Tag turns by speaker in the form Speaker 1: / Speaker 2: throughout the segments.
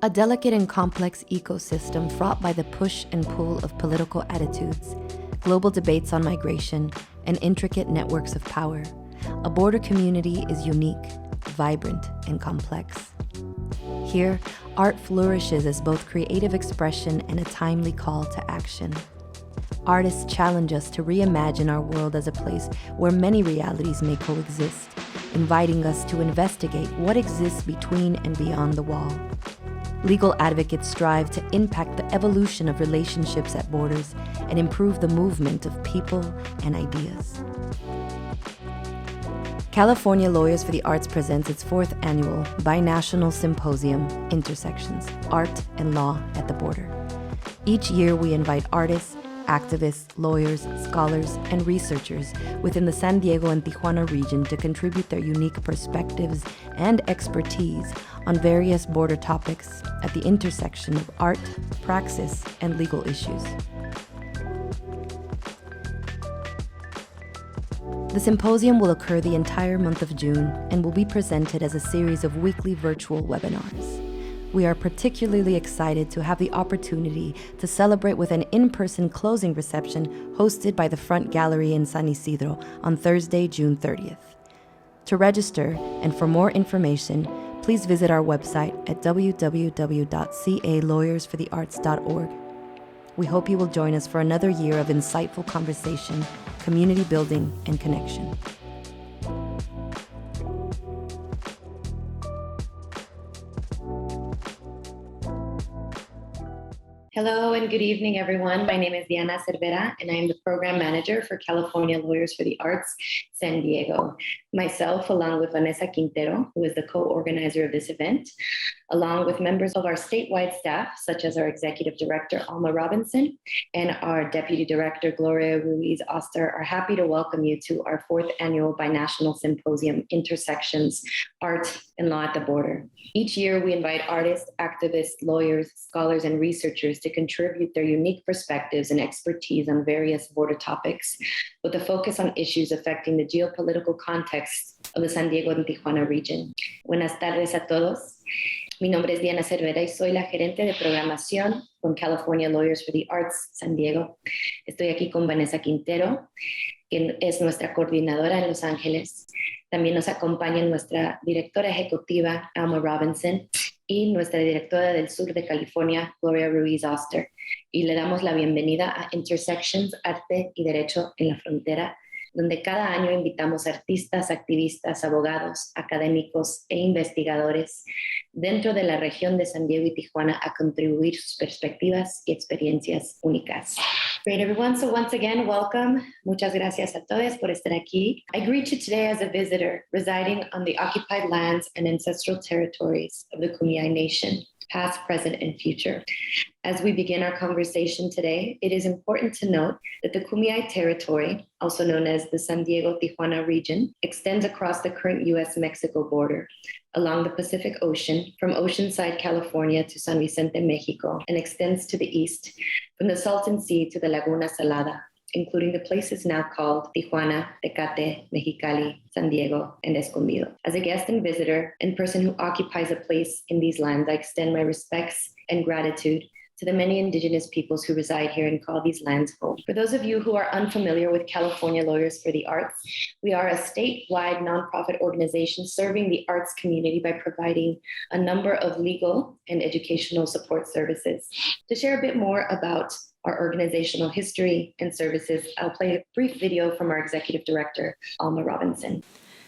Speaker 1: A delicate and complex ecosystem fraught by the push and pull of political attitudes, global debates on migration, and intricate networks of power, a border community is unique, vibrant, and complex. Here, art flourishes as both creative expression and a timely call to action. Artists challenge us to reimagine our world as a place where many realities may coexist, inviting us to investigate what exists between and beyond the wall. Legal advocates strive to impact the evolution of relationships at borders and improve the movement of people and ideas. California Lawyers for the Arts presents its 4th annual binational symposium, Intersections, Art and Law at the Border. Each year we invite artists, activists, lawyers, scholars, and researchers within the San Diego and Tijuana region to contribute their unique perspectives and expertise on various border topics at the intersection of art, praxis, and legal issues. The symposium will occur the entire month of June and will be presented as a series of weekly virtual webinars. We are particularly excited to have the opportunity to celebrate with an in-person closing reception hosted by the Front Gallery in San Isidro on Thursday, June 30th. To register and for more information, please visit our website at www.calawyersforthearts.org. We hope you will join us for another year of insightful conversation, community building, and connection.
Speaker 2: Hello and good evening, everyone. My name is Diana Cervera, and I am the Program Manager for California Lawyers for the Arts, San Diego. Myself, along with Vanessa Quintero, who is the co-organizer of this event, along with members of our statewide staff, such as our Executive Director, Alma Robinson, and our Deputy Director, Gloria Ruiz Oster, are happy to welcome you to our 4th annual binational symposium, Intersections, Art and Law at the Border. Each year, we invite artists, activists, lawyers, scholars, and researchers to contribute their unique perspectives and expertise on various border topics, with a focus on issues affecting the geopolitical context of the San Diego and Tijuana region. Buenas tardes a todos. Mi nombre es Diana Cervera y soy la gerente de programación con California Lawyers for the Arts, San Diego. Estoy aquí con Vanessa Quintero, que es nuestra coordinadora en Los Ángeles. También nos acompaña nuestra directora ejecutiva, Alma Robinson, y nuestra directora del sur de California, Gloria Ruiz Oster. Y le damos la bienvenida a Intersections, Arte y Derecho en la Frontera, donde cada año invitamos artistas, activistas, abogados, académicos e investigadores dentro de la región de San Diego y Tijuana a contribuir sus perspectivas y experiencias únicas. Great, everyone. So once again, welcome. Muchas gracias a todos por estar aquí. I greet you today as a visitor residing on the occupied lands and ancestral territories of the Comunidad Nation, past, present, and future. As we begin our conversation today, it is important to note that the Comunidad territory, also known as the San Diego-Tijuana region, extends across the current US-Mexico border, along the Pacific Ocean, from Oceanside, California to San Vicente, Mexico, and extends to the east, from the Salton Sea to the Laguna Salada, including the places now called Tijuana, Tecate, Mexicali, San Diego, and Escondido. As a guest and visitor and person who occupies a place in these lands, I extend my respects and gratitude to the many indigenous peoples who reside here and call these lands home. For those of you who are unfamiliar with California Lawyers for the Arts, we are a statewide nonprofit organization serving the arts community by providing a number of legal and educational support services. To share a bit more about our organizational history and services, I'll play a brief video from our Executive Director, Alma Robinson.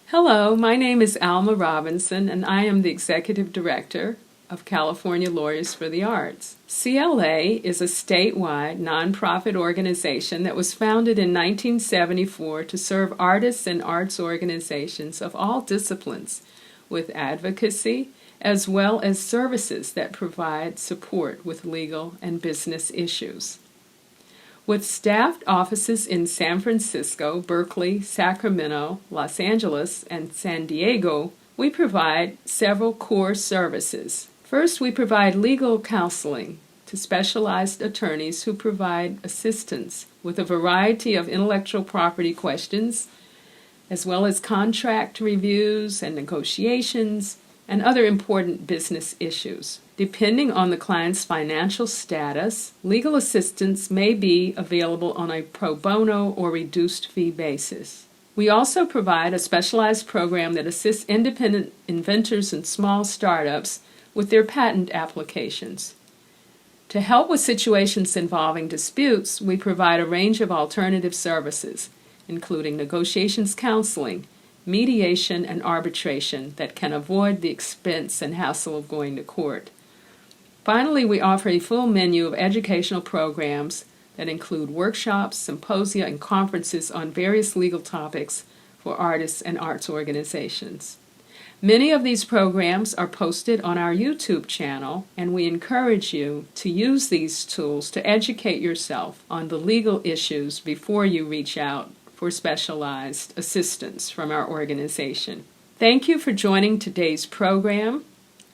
Speaker 3: Hello, my name is Alma Robinson, and I am the Executive Director of California Lawyers for the Arts. CLA is a statewide nonprofit organization that was founded in 1974 to serve artists and arts organizations of all disciplines with advocacy as well as services that provide support with legal and business issues. With staffed offices in San Francisco, Berkeley, Sacramento, Los Angeles, and San Diego, we provide several core services. First, we provide legal counseling to specialized attorneys who provide assistance with a variety of intellectual property questions, as well as contract reviews and negotiations, and other important business issues. Depending on the client's financial status, legal assistance may be available on a pro bono or reduced fee basis. We also provide a specialized program that assists independent inventors and small startups with their patent applications. To help with situations involving disputes, we provide a range of alternative services, including negotiations counseling, mediation, and arbitration that can avoid the expense and hassle of going to court. Finally, we offer a full menu of educational programs that include workshops, symposia, and conferences on various legal topics for artists and arts organizations. Many of these programs are posted on our YouTube channel, and we encourage you to use these tools to educate yourself on the legal issues before you reach out for specialized assistance from our organization. Thank you for joining today's program,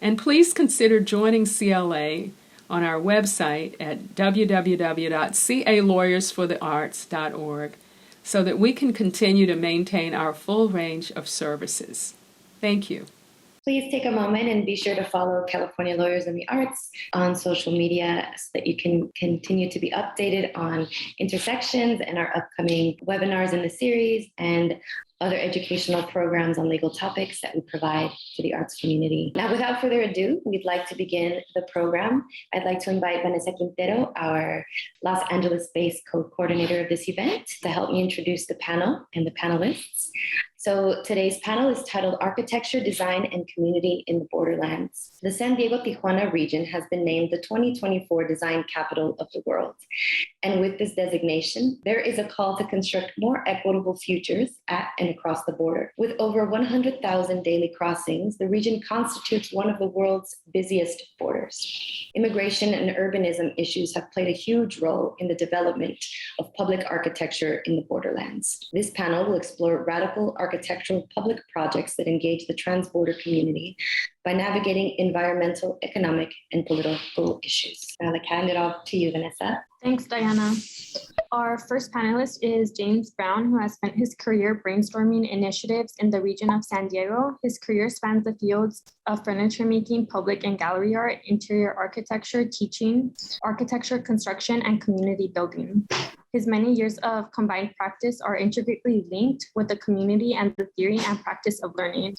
Speaker 3: and please consider joining CLA on our website at www.calawyersforthearts.org so that we can continue to maintain our full range of services. Thank you.
Speaker 2: Please take a moment and be sure to follow California Lawyers in the Arts on social media so that you can continue to be updated on intersections and our upcoming webinars in the series and other educational programs on legal topics that we provide to the arts community. Now, without further ado, we'd like to begin the program. I'd like to invite Vanessa Quintero, our Los Angeles-based co-coordinator of this event, to help me introduce the panel and the panelists. So today's panel is titled Architecture, Design, and Community in the Borderlands. The San Diego-Tijuana region has been named the 2024 Design Capital of the World. And with this designation, there is a call to construct more equitable futures at and across the border. With over 100,000 daily crossings, the region constitutes one of the world's busiest borders. Immigration and urbanism issues have played a huge role in the development of public architecture in the borderlands. This panel will explore radical architectural public projects that engage the transborder community by navigating environmental, economic, and political issues. I'll hand it off to you, Vanessa.
Speaker 4: Thanks, Diana. Our first panelist is James Brown, who has spent his career brainstorming initiatives in the region of San Diego. His career spans the fields of furniture making, public and gallery art, interior architecture, teaching, architecture, construction, and community building. His many years of combined practice are intricately linked with the community and the theory and practice of learning.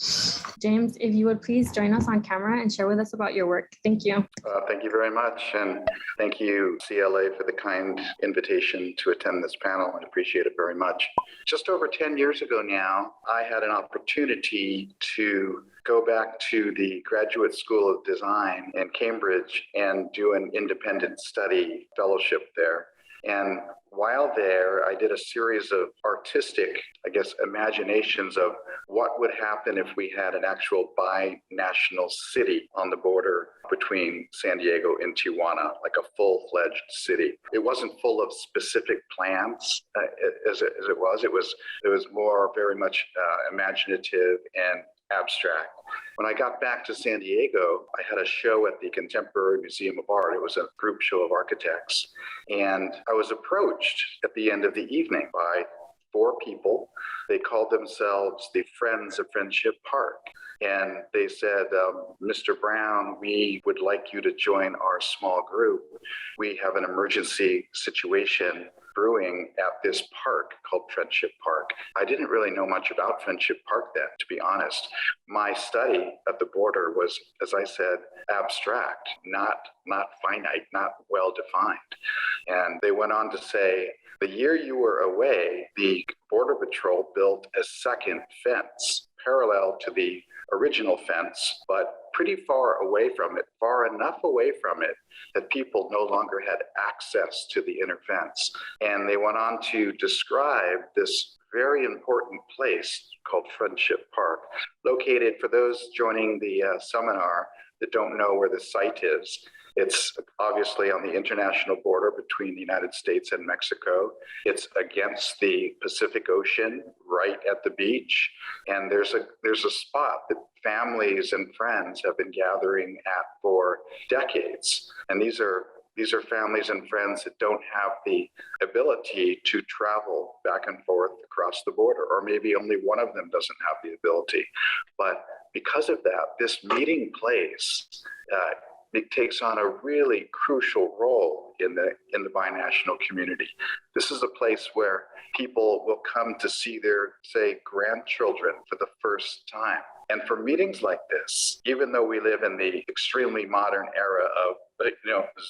Speaker 4: James, if you would please join us on camera and share with us about your work. Thank you.
Speaker 5: Thank you very much. And thank you, CLA, for the kind invitation to attend this panel. I appreciate it very much. Just over 10 years ago now, I had an opportunity to go back to the Graduate School of Design in Cambridge and do an independent study fellowship there. And while there, I did a series of artistic, imaginations of what would happen if we had an actual bi-national city on the border between San Diego and Tijuana, like a full-fledged city. It wasn't full of specific plans as it was. It was more very much imaginative and abstract. When I got back to San Diego, I had a show at the Contemporary Museum of Art. It was a group show of architects. And I was approached at the end of the evening by 4 people. They called themselves the Friends of Friendship Park. And they said, Mr. Brown, we would like you to join our small group. We have an emergency situation brewing at this park called Friendship Park. I didn't really know much about Friendship Park then, to be honest. My study at the border was, as I said, abstract, not finite, not well-defined. And they went on to say, the year you were away, the Border Patrol built a second fence parallel to the original fence, but pretty far away from it, far enough away from it that people no longer had access to the inner fence. And they went on to describe this very important place called Friendship Park, located, for those joining the seminar that don't know where the site is, it's obviously on the international border between the United States and Mexico. It's against the Pacific Ocean, right at the beach. And there's a spot that families and friends have been gathering at for decades. And these are families and friends that don't have the ability to travel back and forth across the border, or maybe only one of them doesn't have the ability. But because of that, this meeting place, it takes on a really crucial role in the binational community. This is a place where people will come to see their, say, grandchildren for the first time. And for meetings like this, even though we live in the extremely modern era of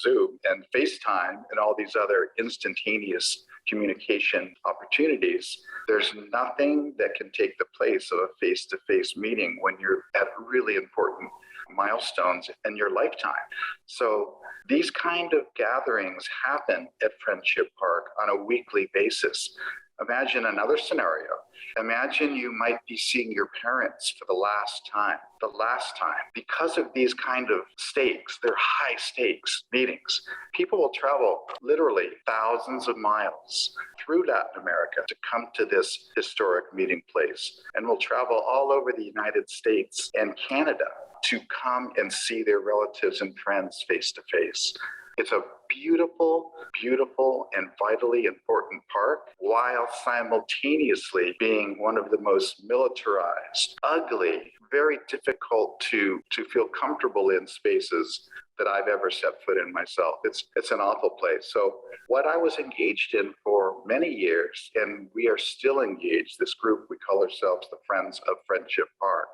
Speaker 5: Zoom and FaceTime and all these other instantaneous communication opportunities, there's nothing that can take the place of a face-to-face meeting when you're at really important milestones in your lifetime. So these kind of gatherings happen at Friendship Park on a weekly basis. Imagine another scenario. Imagine you might be seeing your parents for the last time. Because of these kind of stakes, they're high stakes meetings. People will travel literally thousands of miles through Latin America to come to this historic meeting place, and will travel all over the United States and Canada to come and see their relatives and friends face to face. It's a beautiful, beautiful, and vitally important park, while simultaneously being one of the most militarized, ugly, very difficult to feel comfortable in spaces that I've ever set foot in myself. It's an awful place. So what I was engaged in for many years, and we are still engaged, this group, we call ourselves the Friends of Friendship Park,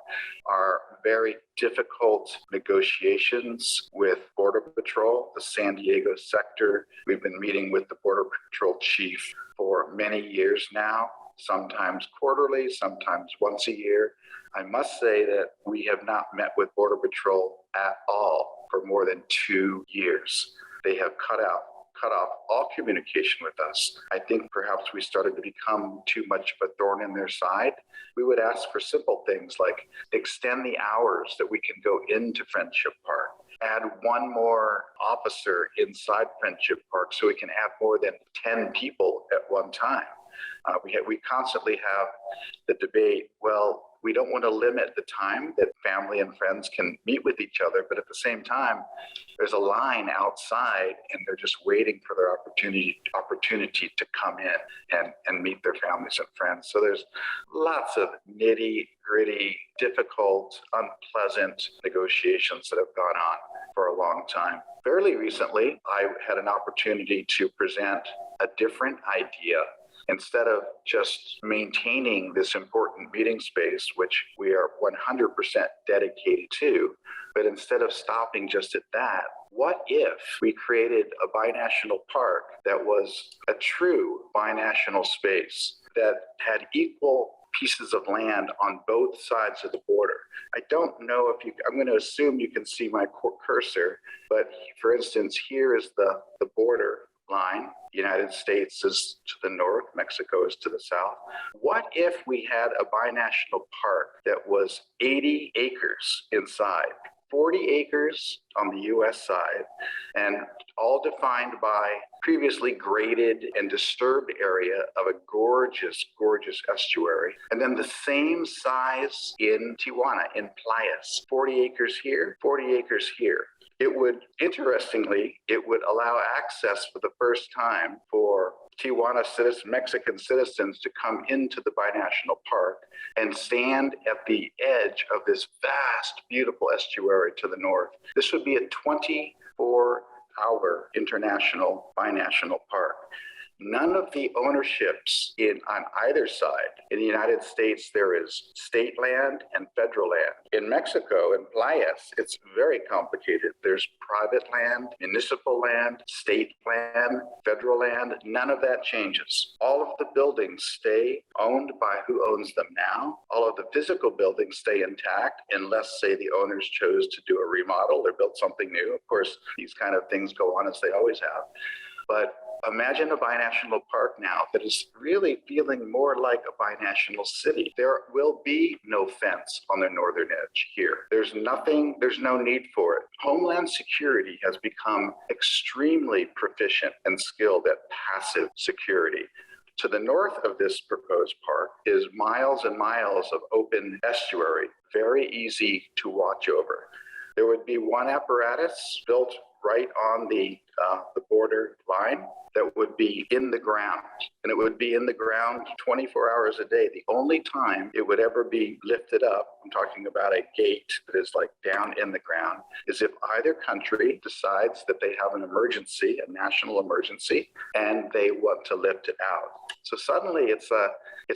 Speaker 5: are very difficult negotiations with Border Patrol, the San Diego sector. We've been meeting with the Border Patrol chief for many years now, sometimes quarterly, sometimes once a year. I must say that we have not met with Border Patrol at all for more than 2 years. They have cut off all communication with us. I think perhaps we started to become too much of a thorn in their side. We would ask for simple things like extend the hours that we can go into Friendship Park, add one more officer inside Friendship Park so we can have more than 10 people at one time. We constantly have the debate, well, we don't want to limit the time that family and friends can meet with each other, but at the same time, there's a line outside and they're just waiting for their opportunity to come in and meet their families and friends. So there's lots of nitty-gritty, difficult, unpleasant negotiations that have gone on for a long time. Fairly recently, I had an opportunity to present a different idea. Instead of just maintaining this important meeting space, which we are 100% dedicated to, but instead of stopping just at that, what if we created a binational park that was a true binational space that had equal pieces of land on both sides of the border? I don't know if I'm going to assume you can see my cursor, but for instance, here is the border line. United States is to the north, Mexico is to the south. What if we had a binational park that was 80 acres inside, 40 acres on the US side, and all defined by previously graded and disturbed area of a gorgeous, gorgeous estuary, and then the same size in Tijuana, in Playas, 40 acres here, 40 acres here. It would, interestingly, it would allow access for the first time for Tijuana Mexican citizens to come into the binational park and stand at the edge of this vast, beautiful estuary to the north. This would be a 24-hour international binational park. None of the ownerships on either side. In the United States, there is state land and federal land. In Mexico, in Playas, it's very complicated. There's private land, municipal land, state land, federal land. None of that changes. All of the buildings stay owned by who owns them now. All of the physical buildings stay intact unless, say, the owners chose to do a remodel or build something new. Of course, these kind of things go on as they always have. But imagine a binational park now that is really feeling more like a binational city. There will be no fence on the northern edge here. There's no need for it. Homeland Security has become extremely proficient and skilled at passive security. To the north of this proposed park is miles and miles of open estuary, very easy to watch over. There would be one apparatus built right on the border line that would be in the ground. and it would be in the ground 24 hours a day. The only time it would ever be lifted up, I'm talking about a gate that is like down in the ground, is if either country decides that they have an emergency, a national emergency, and they want to lift it out. So suddenly it's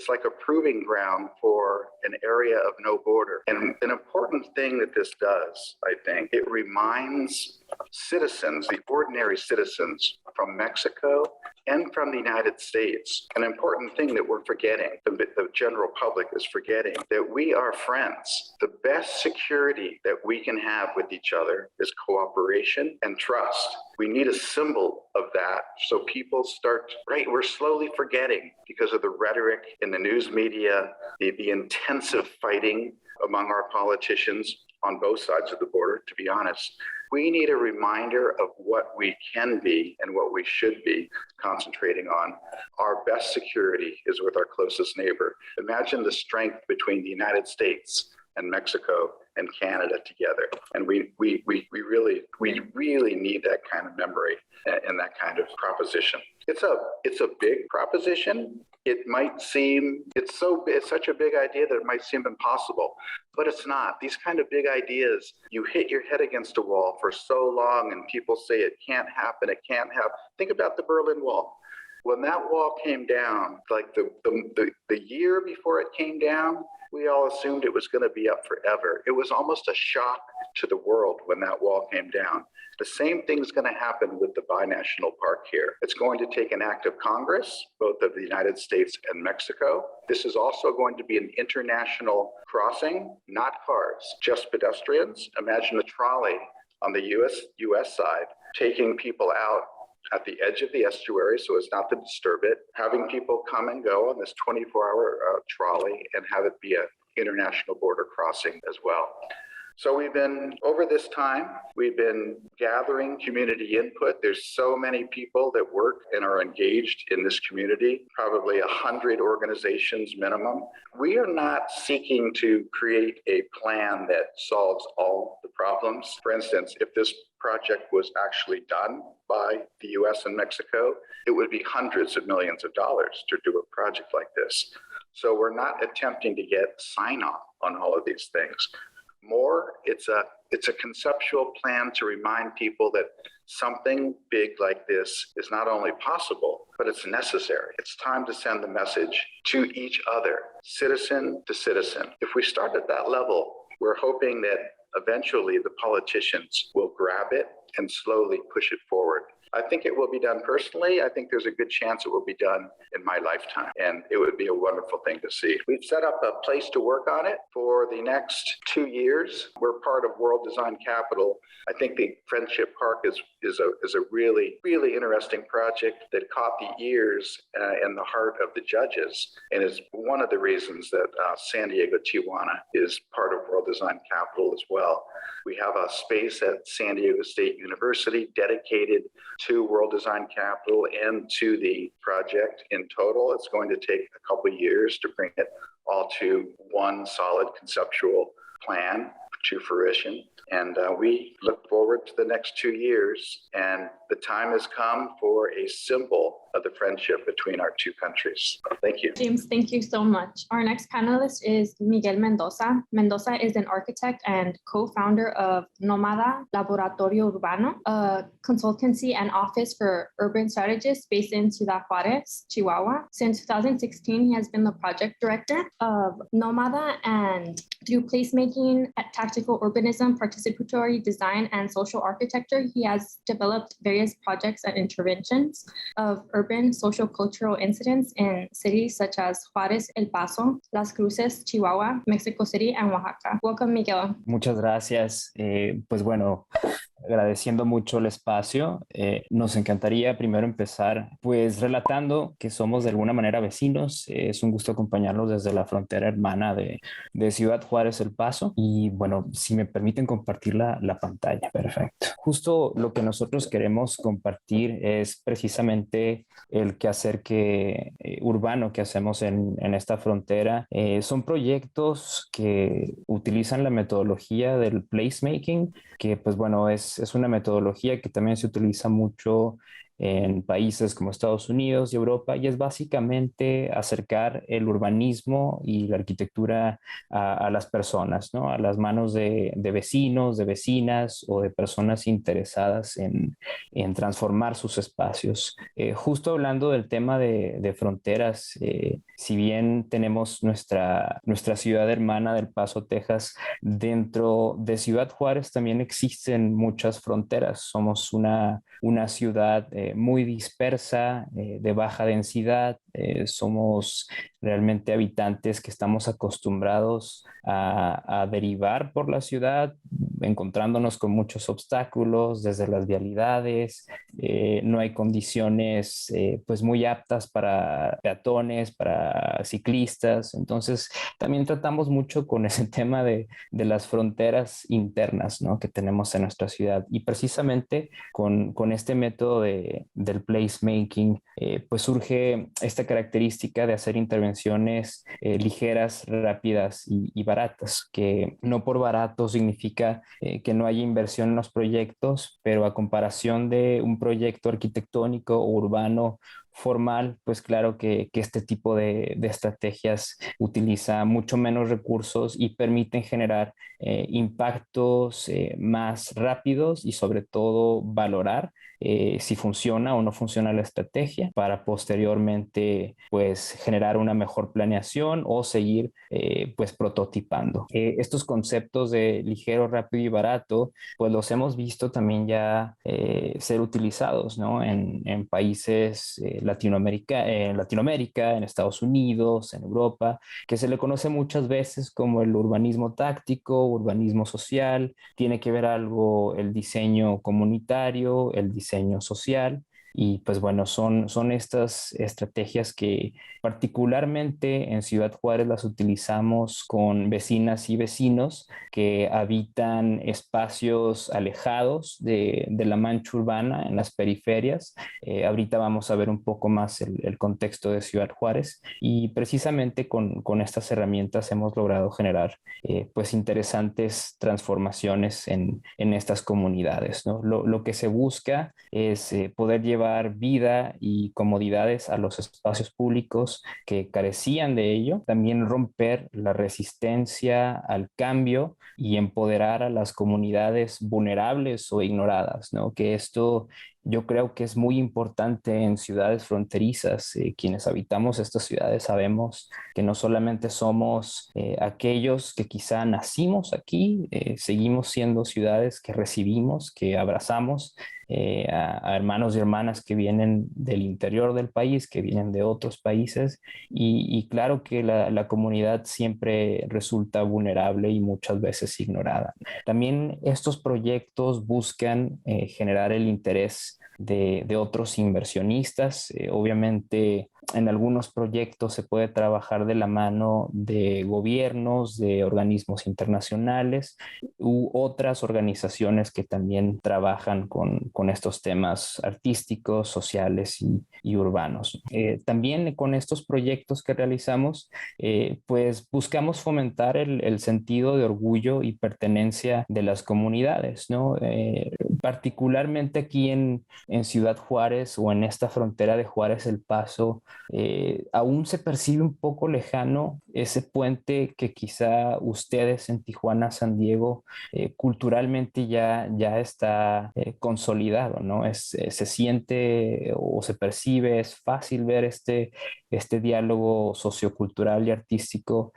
Speaker 5: like a proving ground for an area of no border. And an important thing that this does, I think, it reminds citizens, the ordinary citizens from Mexico and from the United States, an important thing that we're forgetting, the general public is forgetting, that we are friends. The best security that we can have with each other is cooperation and trust. We need a symbol of that so people start, right, we're slowly forgetting because of the rhetoric in the news media, the intensive fighting among our politicians on both sides of the border, to be honest. We need a reminder of what we can be and what we should be concentrating on. Our best security is with our closest neighbor. Imagine the strength between the United States and Mexico and Canada together. And we really need that kind of memory and that kind of proposition. It's a big proposition. It might seem, it's such a big idea that it might seem impossible, but it's not. These kind of big ideas, you hit your head against a wall for so long and people say it can't happen, it can't happen. Think about the Berlin Wall. When that wall came down, like the year before it came down, we all assumed it was going to be up forever. It was almost a shock to the world when that wall came down. The same thing's going to happen with the binational park here. It's going to take an act of Congress, both of the United States and Mexico. This is also going to be an international crossing, not cars, just pedestrians. Imagine a trolley on the US side, taking people out at the edge of the estuary so as not to disturb it, having people come and go on this 24-hour trolley and have it be an international border crossing as well. So over this time, we've been gathering community input. There's so many people that work and are engaged in this community, probably 100 organizations minimum. We are not seeking to create a plan that solves all the problems. For instance, if this project was actually done by the US and Mexico, it would be hundreds of millions of dollars to do a project like this. So we're not attempting to get sign-off on all of these things. More, it's a conceptual plan to remind people that something big like this is not only possible, but it's necessary. It's time to send the message to each other, citizen to citizen. If we start at that level, we're hoping that eventually the politicians will grab it and slowly push it forward. I think it will be done personally. I think there's a good chance it will be done in my lifetime, and it would be a wonderful thing to see. We've set up a place to work on it for the next 2 years. We're part of World Design Capital. I think the Friendship Park is a really, really interesting project that caught the ears and the heart of the judges, and is one of the reasons that San Diego Tijuana is part of World Design Capital as well. We have a space at San Diego State University dedicated to World Design Capital and to the project. In total, it's going to take a couple of years to bring it all to one solid conceptual plan to fruition. And we look forward to the next 2 years. And the time has come for a symbol of the friendship between our two countries. Thank you.
Speaker 4: James, thank you so much. Our next panelist is Miguel Mendoza. Mendoza is an architect and co-founder of NOMADA Laboratorio Urbano, a consultancy and office for urban strategists based in Ciudad Juárez, Chihuahua. Since 2016, he has been the project director of NOMADA, and through placemaking, tactical urbanism, participatory design, and social architecture, he has developed various projects and interventions of urban social cultural incidents in cities such as Juárez, El Paso, Las Cruces, Chihuahua, Mexico City, and Oaxaca. Welcome, Miguel.
Speaker 6: Muchas gracias. Pues bueno, agradeciendo mucho el espacio, nos encantaría primero empezar pues relatando que somos de alguna manera vecinos. Es un gusto acompañarlos desde la frontera hermana de Ciudad Juárez, El Paso. Y bueno, si me permiten compartir la pantalla. Perfecto. Justo lo que nosotros queremos compartir es precisamente el quehacer urbano que hacemos en esta frontera. Son proyectos que utilizan la metodología del placemaking, que pues bueno, es una metodología que también se utiliza mucho en países como Estados Unidos y Europa, y es básicamente acercar el urbanismo y la arquitectura a las personas, ¿no? A las manos de vecinos, de vecinas o de personas interesadas en transformar sus espacios. Justo hablando del tema de fronteras, si bien tenemos nuestra ciudad hermana del Paso, Texas, dentro de Ciudad Juárez también existen muchas fronteras. Somos una ciudad muy dispersa, de baja densidad. Somos realmente habitantes que estamos acostumbrados a derivar por la ciudad, encontrándonos con muchos obstáculos desde las vialidades. No hay condiciones pues muy aptas para peatones, para ciclistas. Entonces también tratamos mucho con ese tema de las fronteras internas, ¿no?, que tenemos en nuestra ciudad, y precisamente con este método del placemaking pues surge esta característica de hacer intervenciones ligeras, rápidas y baratas, que no por barato significa que no haya inversión en los proyectos, pero a comparación de un proyecto arquitectónico o urbano formal, pues claro que este tipo de estrategias utiliza mucho menos recursos y permiten generar impactos más rápidos, y sobre todo valorar si funciona o no funciona la estrategia para posteriormente pues generar una mejor planeación o seguir pues prototipando. Estos conceptos de ligero, rápido y barato pues los hemos visto también ya ser utilizados, ¿no?, en países en Latinoamérica, en Estados Unidos, en Europa, que se le conoce muchas veces como el urbanismo táctico, urbanismo social. Tiene que ver algo el diseño comunitario, el diseño social. Y pues bueno, son estas estrategias que particularmente en Ciudad Juárez las utilizamos con vecinas y vecinos que habitan espacios alejados de la mancha urbana, en las periferias. Ahorita vamos a ver un poco más el contexto de Ciudad Juárez, y precisamente con estas herramientas hemos logrado generar pues interesantes transformaciones en estas comunidades, ¿no? Lo que se busca es poder llevar vida y comodidades a los espacios públicos que carecían de ello, también romper la resistencia al cambio y empoderar a las comunidades vulnerables o ignoradas, ¿no? Que esto yo creo que es muy importante en ciudades fronterizas. Quienes habitamos estas ciudades sabemos que no solamente somos aquellos que quizá nacimos aquí, seguimos siendo ciudades que recibimos, que abrazamos a hermanos y hermanas que vienen del interior del país, que vienen de otros países, y claro que la comunidad siempre resulta vulnerable y muchas veces ignorada. También estos proyectos buscan generar el interés de otros inversionistas. Obviamente en algunos proyectos se puede trabajar de la mano de gobiernos, de organismos internacionales u otras organizaciones que también trabajan con estos temas artísticos, sociales y urbanos. También con estos proyectos que realizamos, pues buscamos fomentar el sentido de orgullo y pertenencia de las comunidades, ¿no? Particularmente aquí en Ciudad Juárez o en esta frontera de Juárez El Paso, aún se percibe un poco lejano ese puente que quizá ustedes en Tijuana, San Diego, culturalmente ya está consolidado, ¿no? Se siente o se percibe, es fácil ver este diálogo sociocultural y artístico.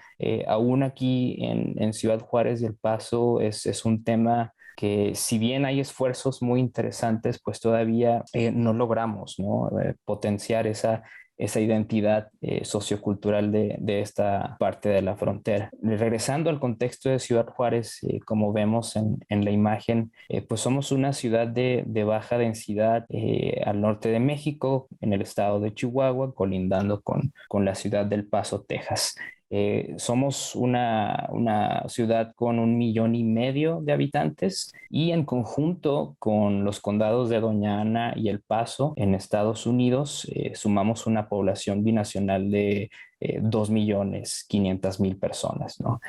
Speaker 6: Aún aquí en Ciudad Juárez y El Paso es un tema que, si bien hay esfuerzos muy interesantes, pues todavía no logramos, ¿no?, potenciar esa identidad sociocultural de esta parte de la frontera. Regresando al contexto de Ciudad Juárez, como vemos en la imagen, pues somos una ciudad de baja densidad al norte de México, en el estado de Chihuahua, colindando con la ciudad del Paso, Texas. Somos una ciudad con 1,5 millones de habitantes, y en conjunto con los condados de Doña Ana y El Paso en Estados Unidos sumamos una población binacional de 2.500.000 personas, ¿no?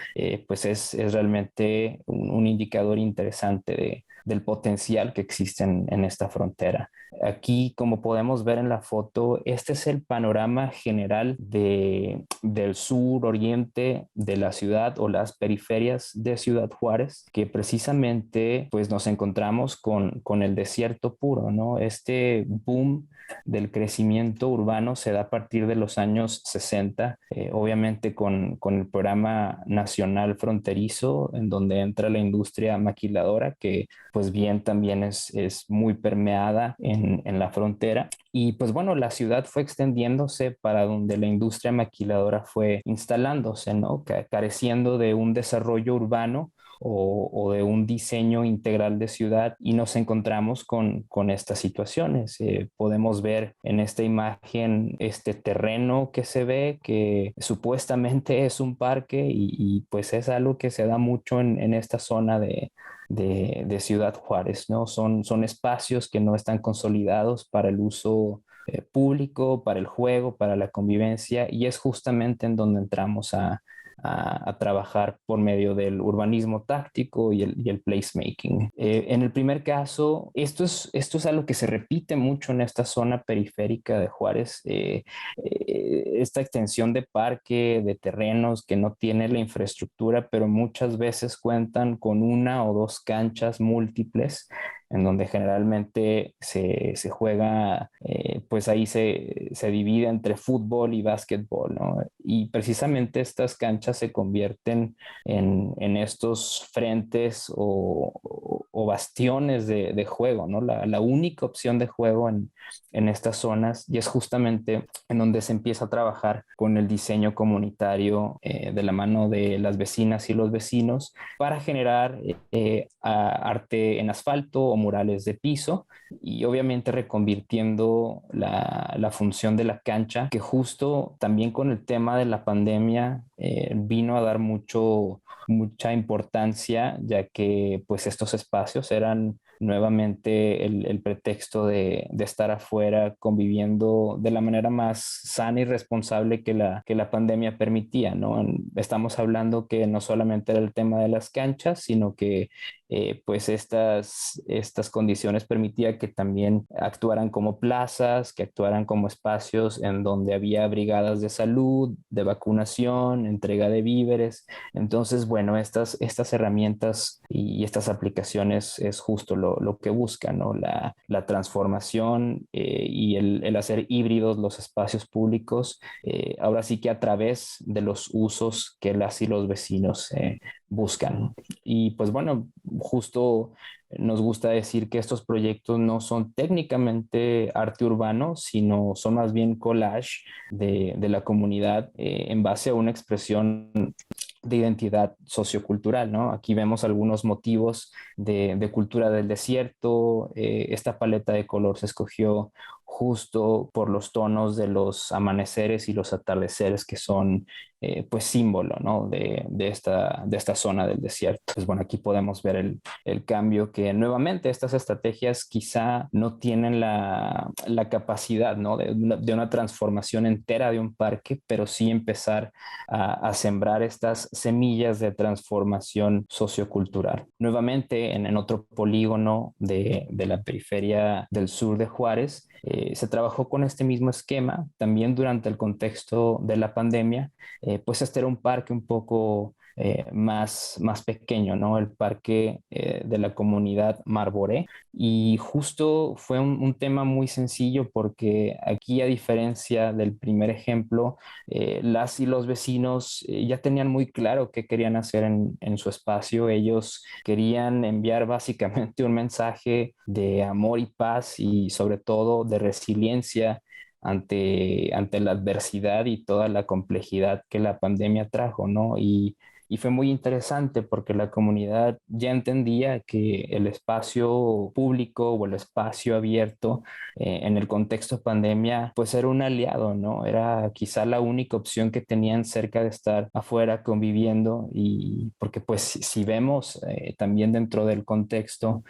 Speaker 6: Pues es realmente un indicador interesante del potencial que existe en esta frontera. Aquí, como podemos ver en la foto, este es el panorama general del sur oriente de la ciudad o las periferias de Ciudad Juárez, que precisamente pues nos encontramos con el desierto puro, ¿no? Este boom del crecimiento urbano se da a partir de los años 60, obviamente con el programa nacional fronterizo, en donde entra la industria maquiladora, que pues bien también es muy permeada en la frontera. Y pues bueno, la ciudad fue extendiéndose para donde la industria maquiladora fue instalándose, ¿no? Careciendo de un desarrollo urbano o de un diseño integral de ciudad, y nos encontramos con estas situaciones. Podemos ver en esta imagen este terreno que se ve, que supuestamente es un parque y pues es algo que se da mucho en esta zona de Ciudad Juárez, ¿no? Son espacios que no están consolidados para el uso público, para el juego, para la convivencia, y es justamente en donde entramos a trabajar por medio del urbanismo táctico y el placemaking. En el primer caso, esto es algo que se repite mucho en esta zona periférica de Juárez, esta extensión de parque, de terrenos que no tiene la infraestructura, pero muchas veces cuentan con una o dos canchas múltiples en donde generalmente se juega, pues ahí se divide entre fútbol y básquetbol, ¿no? Y precisamente estas canchas se convierten en estos frentes o bastiones de juego, ¿no? La única opción de juego en estas zonas, y es justamente en donde se empieza a trabajar con el diseño comunitario de la mano de las vecinas y los vecinos para generar arte en asfalto o murales de piso, y obviamente reconvirtiendo la función de la cancha, que justo también con el tema de la pandemia vino a dar mucha importancia, ya que pues estos espacios eran nuevamente el pretexto de estar afuera conviviendo de la manera más sana y responsable que la pandemia permitía, ¿no? Estamos hablando que no solamente era el tema de las canchas, sino que pues estas condiciones permitían que también actuaran como plazas, que actuaran como espacios en donde había brigadas de salud, de vacunación, entrega de víveres. Entonces, bueno, estas herramientas y estas aplicaciones es justo lo que buscan, ¿no? La transformación y el hacer híbridos los espacios públicos, ahora sí que a través de los usos que las y los vecinos buscan. Y pues bueno, justo nos gusta decir que estos proyectos no son técnicamente arte urbano, sino son más bien collage de la comunidad en base a una expresión de identidad sociocultural, ¿no? Aquí vemos algunos motivos de cultura del desierto. Esta paleta de color se escogió justo por los tonos de los amaneceres y los atardeceres que son pues símbolo, ¿no? de esta zona del desierto. Pues bueno, aquí podemos ver el cambio, que nuevamente estas estrategias quizá no tienen la capacidad, ¿no? de una transformación entera de un parque, pero sí empezar a sembrar estas semillas de transformación sociocultural. Nuevamente, en otro polígono de la periferia del sur de Juárez, se trabajó con este mismo esquema, también durante el contexto de la pandemia. Pues este era un parque un poco más pequeño, ¿no? El parque de la comunidad Marboré. Y justo fue un tema muy sencillo, porque aquí, a diferencia del primer ejemplo, las y los vecinos ya tenían muy claro qué querían hacer en su espacio. Ellos querían enviar básicamente un mensaje de amor y paz, y sobre todo de resiliencia ante la adversidad y toda la complejidad que la pandemia trajo, ¿no? Y y fue muy interesante porque la comunidad ya entendía que el espacio público o el espacio abierto en el contexto pandemia pues era un aliado, ¿no? Era quizá la única opción que tenían cerca de estar afuera conviviendo y porque pues si vemos también dentro del contexto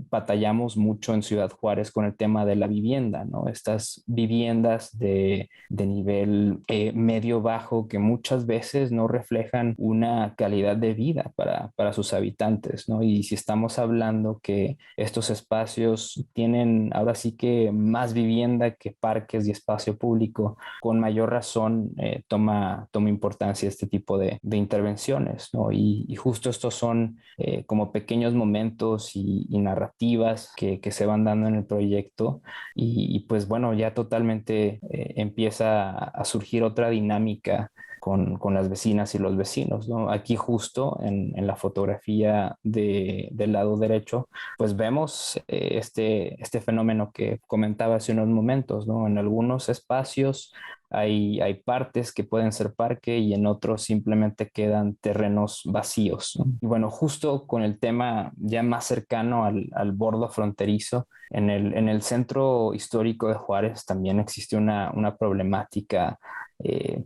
Speaker 6: batallamos mucho en Ciudad Juárez con el tema de la vivienda, ¿no? Estas viviendas de nivel medio bajo que muchas veces no reflejan una calidad de vida para sus habitantes, ¿no? Y si estamos hablando que estos espacios tienen ahora sí que más vivienda que parques y espacio público, con mayor razón toma importancia este tipo de intervenciones, ¿no? Y justo estos son como pequeños momentos y narrativas que se van dando en el proyecto y pues bueno, ya totalmente empieza a surgir otra dinámica con las vecinas y los vecinos, ¿no? Aquí justo en la fotografía del lado derecho, pues vemos este fenómeno que comentaba hace unos momentos, ¿no? En algunos espacios hay partes que pueden ser parque y en otros simplemente quedan terrenos vacíos, ¿no? Y bueno, justo con el tema ya más cercano al bordo fronterizo, en el centro histórico de Juárez también existe una problemática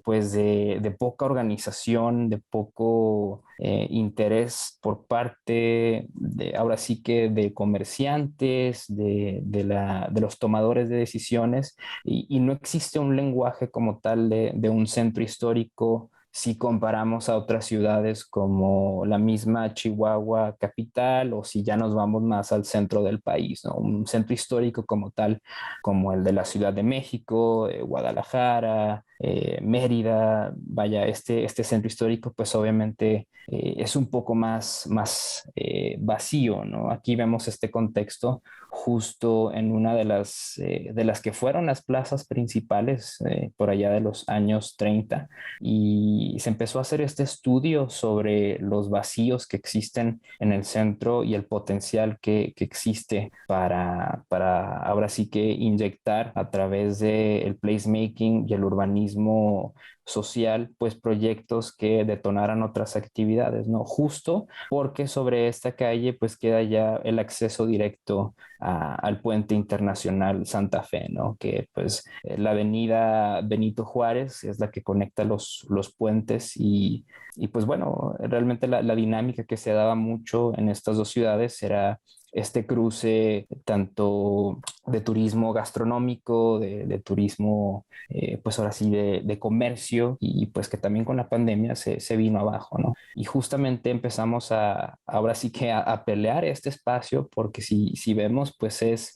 Speaker 6: pues de poca organización, de poco interés por parte ahora sí que de comerciantes, de los tomadores de decisiones y no existe un lenguaje como tal de un centro histórico si comparamos a otras ciudades como la misma Chihuahua capital o si ya nos vamos más al centro del país, ¿no? Un centro histórico como tal, como el de la Ciudad de México, Guadalajara, Mérida, vaya, este centro histórico pues obviamente es un poco más vacío, ¿no? Aquí vemos este contexto justo en una de las que fueron las plazas principales por allá de los años 30 y se empezó a hacer este estudio sobre los vacíos que existen en el centro y el potencial que existe para ahora sí que inyectar a través del placemaking y el urbanismo social, pues proyectos que detonaran otras actividades, ¿no? Justo porque sobre esta calle pues queda ya el acceso directo al puente internacional Santa Fe, ¿no? Que pues la avenida Benito Juárez es la que conecta los puentes y pues bueno, realmente la dinámica que se daba mucho en estas dos ciudades era este cruce tanto de turismo gastronómico, de turismo, pues ahora sí, de comercio y pues que también con la pandemia se vino abajo, ¿no? Y justamente empezamos ahora sí que a pelear este espacio porque si vemos, pues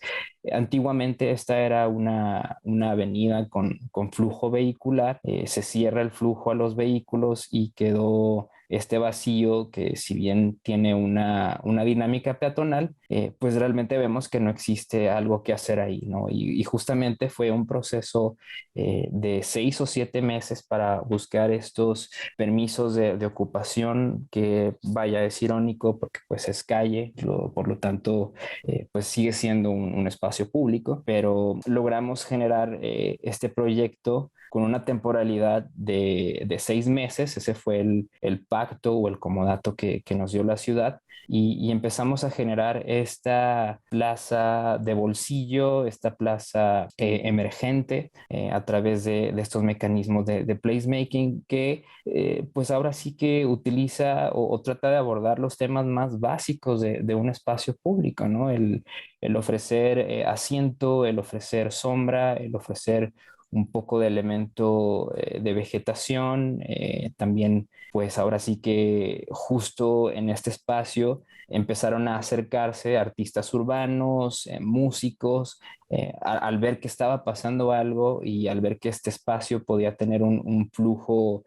Speaker 6: antiguamente esta era una avenida con flujo vehicular, se cierra el flujo a los vehículos y quedó este vacío que si bien tiene una dinámica peatonal, pues realmente vemos que no existe algo que hacer ahí, ¿no? Y justamente fue un proceso de 6 o 7 meses para buscar estos permisos de ocupación que vaya, es irónico porque pues es calle, por lo tanto pues sigue siendo un espacio público, pero logramos generar este proyecto con una temporalidad de 6 meses. Ese fue el pacto o el comodato que nos dio la ciudad y empezamos a generar esta plaza de bolsillo, esta plaza emergente a través de estos mecanismos de placemaking que pues ahora sí que utiliza o trata de abordar los temas más básicos de un espacio público, ¿no? El ofrecer asiento, el ofrecer sombra, el ofrecer un poco de elemento de vegetación, también pues ahora sí que justo en este espacio empezaron a acercarse artistas urbanos, músicos, al ver que estaba pasando algo y al ver que este espacio podía tener un flujo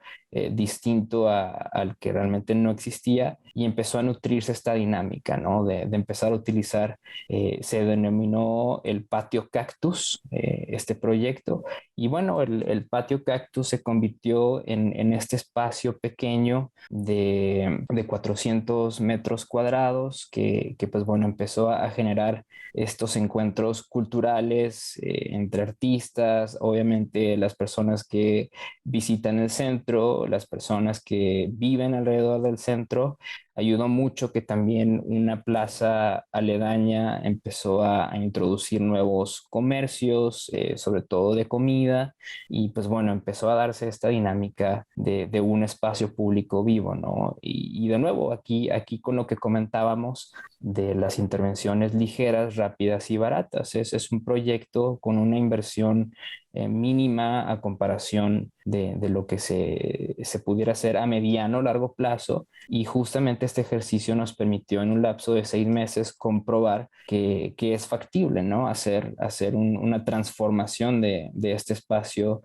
Speaker 6: distinto al que realmente no existía y empezó a nutrirse esta dinámica, ¿no? De empezar a utilizar, se denominó el patio cactus, este proyecto, y bueno, el patio cactus se convirtió en este espacio pequeño de 400 metros cuadrados pasados que pues bueno, empezó a generar estos encuentros culturales entre artistas, obviamente las personas que visitan el centro, las personas que viven alrededor del centro. Ayudó mucho que también una plaza aledaña empezó a introducir nuevos comercios, sobre todo de comida, y pues bueno, empezó a darse esta dinámica de un espacio público vivo, ¿no? Y de nuevo, aquí con lo que comentábamos de las intervenciones ligeras, rápidas y baratas, es un proyecto con una inversión mínima a comparación de lo que se pudiera hacer a mediano o largo plazo, y justamente este ejercicio nos permitió en un lapso de 6 meses comprobar que es factible, ¿no? Hacer una transformación de este espacio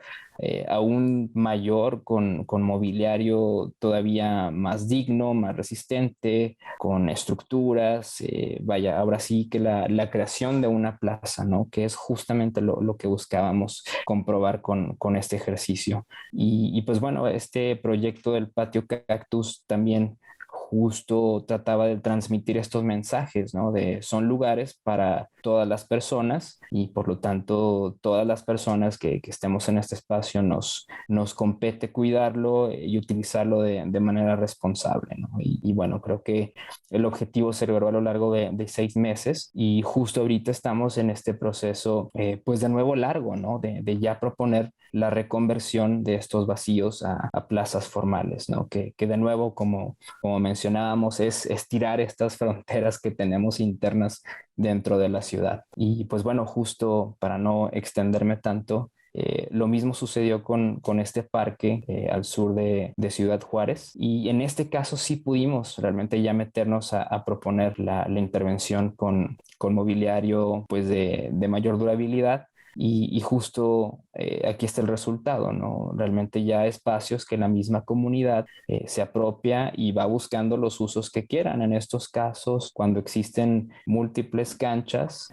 Speaker 6: aún mayor, con mobiliario todavía más digno, más resistente, con estructuras, vaya, ahora sí que la creación de una plaza, ¿no? Que es justamente lo que buscábamos comprobar con este ejercicio. Y pues bueno, este proyecto del patio cactus también justo trataba de transmitir estos mensajes, ¿no? Son lugares para todas las personas, y por lo tanto todas las personas que estemos en este espacio nos compete cuidarlo y utilizarlo de manera responsable, ¿no? Y bueno, creo que el objetivo se logró a lo largo de 6 meses, y justo ahorita estamos en este proceso, pues de nuevo largo, ¿no? De ya proponer la reconversión de estos vacíos a plazas formales, ¿no? Que de nuevo, como mencionábamos, es estirar estas fronteras que tenemos internas dentro de la ciudad. Y pues bueno, justo para no extenderme tanto, lo mismo sucedió con este parque al sur de Ciudad Juárez, y en este caso sí pudimos realmente ya meternos a proponer la intervención con mobiliario pues de mayor durabilidad. Y justo aquí está el resultado, ¿no? Realmente ya espacios que la misma comunidad se apropia y va buscando los usos que quieran. En estos casos, cuando existen múltiples canchas,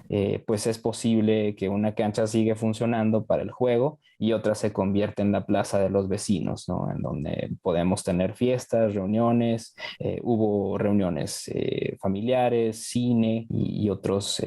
Speaker 6: pues es posible que una cancha siga funcionando para el juego y otra se convierte en la plaza de los vecinos, ¿no? En donde podemos tener fiestas, reuniones, hubo reuniones familiares, cine y pues,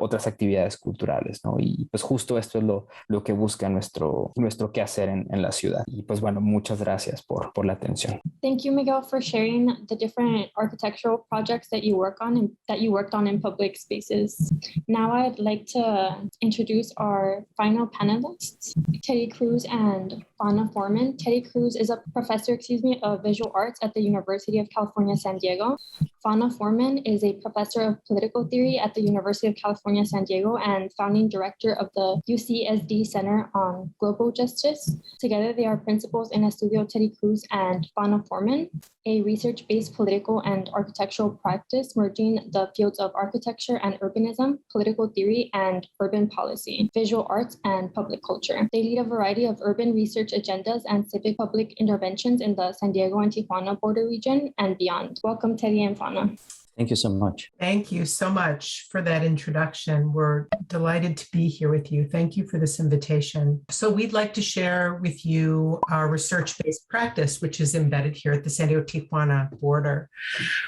Speaker 6: otras actividades culturales, ¿no? Y pues justo esto es lo que busca nuestro quehacer en la ciudad. Y pues bueno, muchas gracias por la atención.
Speaker 4: Thank you, Miguel, for sharing the different architectural projects that you worked on in public spaces. Now I'd like to introduce our final panelists, Teddy Cruz and Fauna Foreman. Teddy Cruz is a professor, of visual arts at the University of California, San Diego. Fauna Foreman is a professor of political theory at the University of California, San Diego, and founding director of the UCSD Center on Global Justice. Together, they are principals in Estudio Teddy Cruz and Fauna Foreman, a research-based political and architectural practice merging the fields of architecture and urbanism, political theory and urban policy, visual arts, and public culture. They lead a variety of urban research agendas and civic public interventions in the San Diego and Tijuana border region and beyond. Welcome, Teddy and Fauna.
Speaker 6: Thank you so much.
Speaker 7: Thank you so much for that introduction. We're delighted to be here with you. Thank you for this invitation. So we'd like to share with you our research-based practice, which is embedded here at the San Diego-Tijuana border.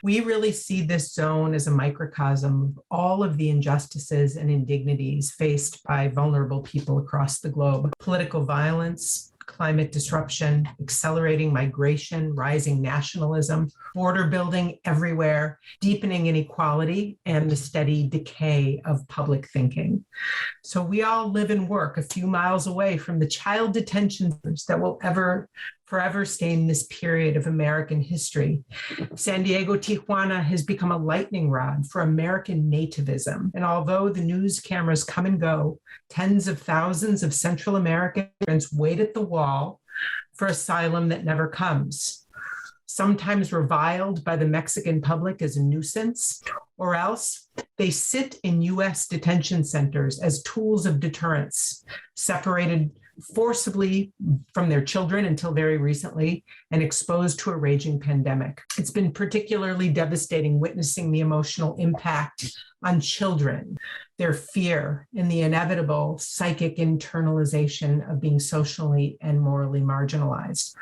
Speaker 7: We really see this zone as a microcosm of all of the injustices and indignities faced by vulnerable people across the globe. Political violence, climate disruption, accelerating migration, rising nationalism, border building everywhere, deepening inequality, and the steady decay of public thinking. So we all live and work a few miles away from the child detention centers that will forever stain this period of American history. San Diego, Tijuana has become a lightning rod for American nativism. And although the news cameras come and go, tens of thousands of Central Americans wait at the wall for asylum that never comes. Sometimes reviled by the Mexican public as a nuisance, or else they sit in US detention centers as tools of deterrence, separated forcibly from their children until very recently, and exposed to a raging pandemic. It's been particularly devastating witnessing the emotional impact on children, their fear, and the inevitable psychic internalization of being socially and morally marginalized.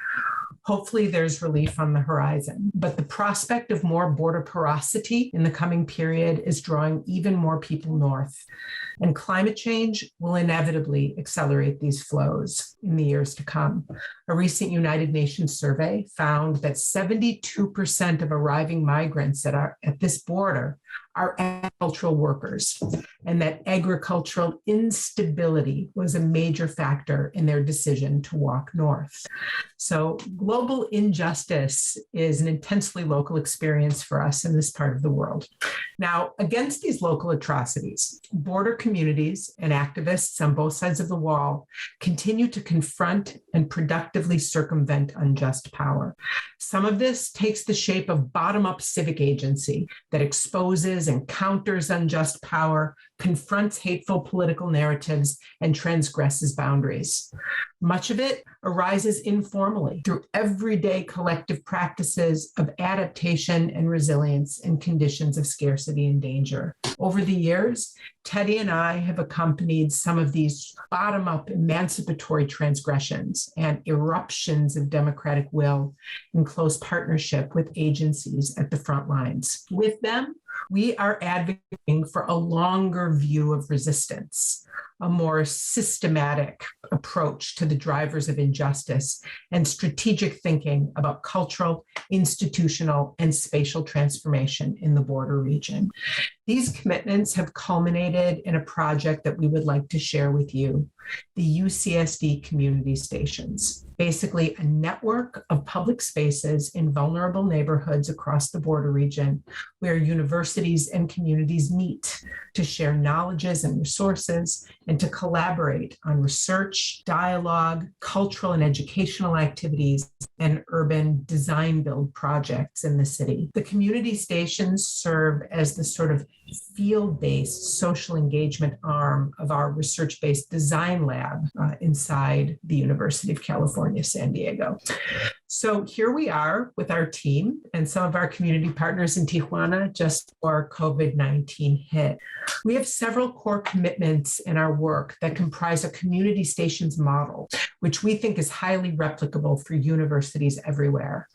Speaker 7: Hopefully there's relief on the horizon, but the prospect of more border porosity in the coming period is drawing even more people north. And climate change will inevitably accelerate these flows in the years to come. A recent United Nations survey found that 72% of arriving migrants at this border are agricultural workers, and that agricultural instability was a major factor in their decision to walk north. So global injustice is an intensely local experience for us in this part of the world. Now, against these local atrocities, border communities and activists on both sides of the wall continue to confront and productively circumvent unjust power. Some of this takes the shape of bottom-up civic agency that exposes and counters unjust power, confronts hateful political narratives, and transgresses boundaries. Much of it arises informally through everyday collective practices of adaptation and resilience in conditions of scarcity and danger. Over the years, Teddy and I have accompanied some of these bottom-up emancipatory transgressions and eruptions of democratic will in close partnership with agencies at the front lines. With them, we are advocating for a longer view of resistance, a more systematic approach to the drivers of injustice, and strategic thinking about cultural, institutional, and spatial transformation in the border region. These commitments have culminated in a project that we would like to share with you, the UCSD Community Stations, basically a network of public spaces in vulnerable neighborhoods across the border region where universities and communities meet to share knowledges and resources and to collaborate on research, dialogue, cultural and educational activities, and urban design build projects in the city. The community stations serve as the sort of field-based social engagement arm of our research-based design lab inside the University of California, San Diego. So here we are with our team and some of our community partners in Tijuana just before COVID-19 hit. We have several core commitments in our work that comprise a community stations model, which we think is highly replicable for universities everywhere.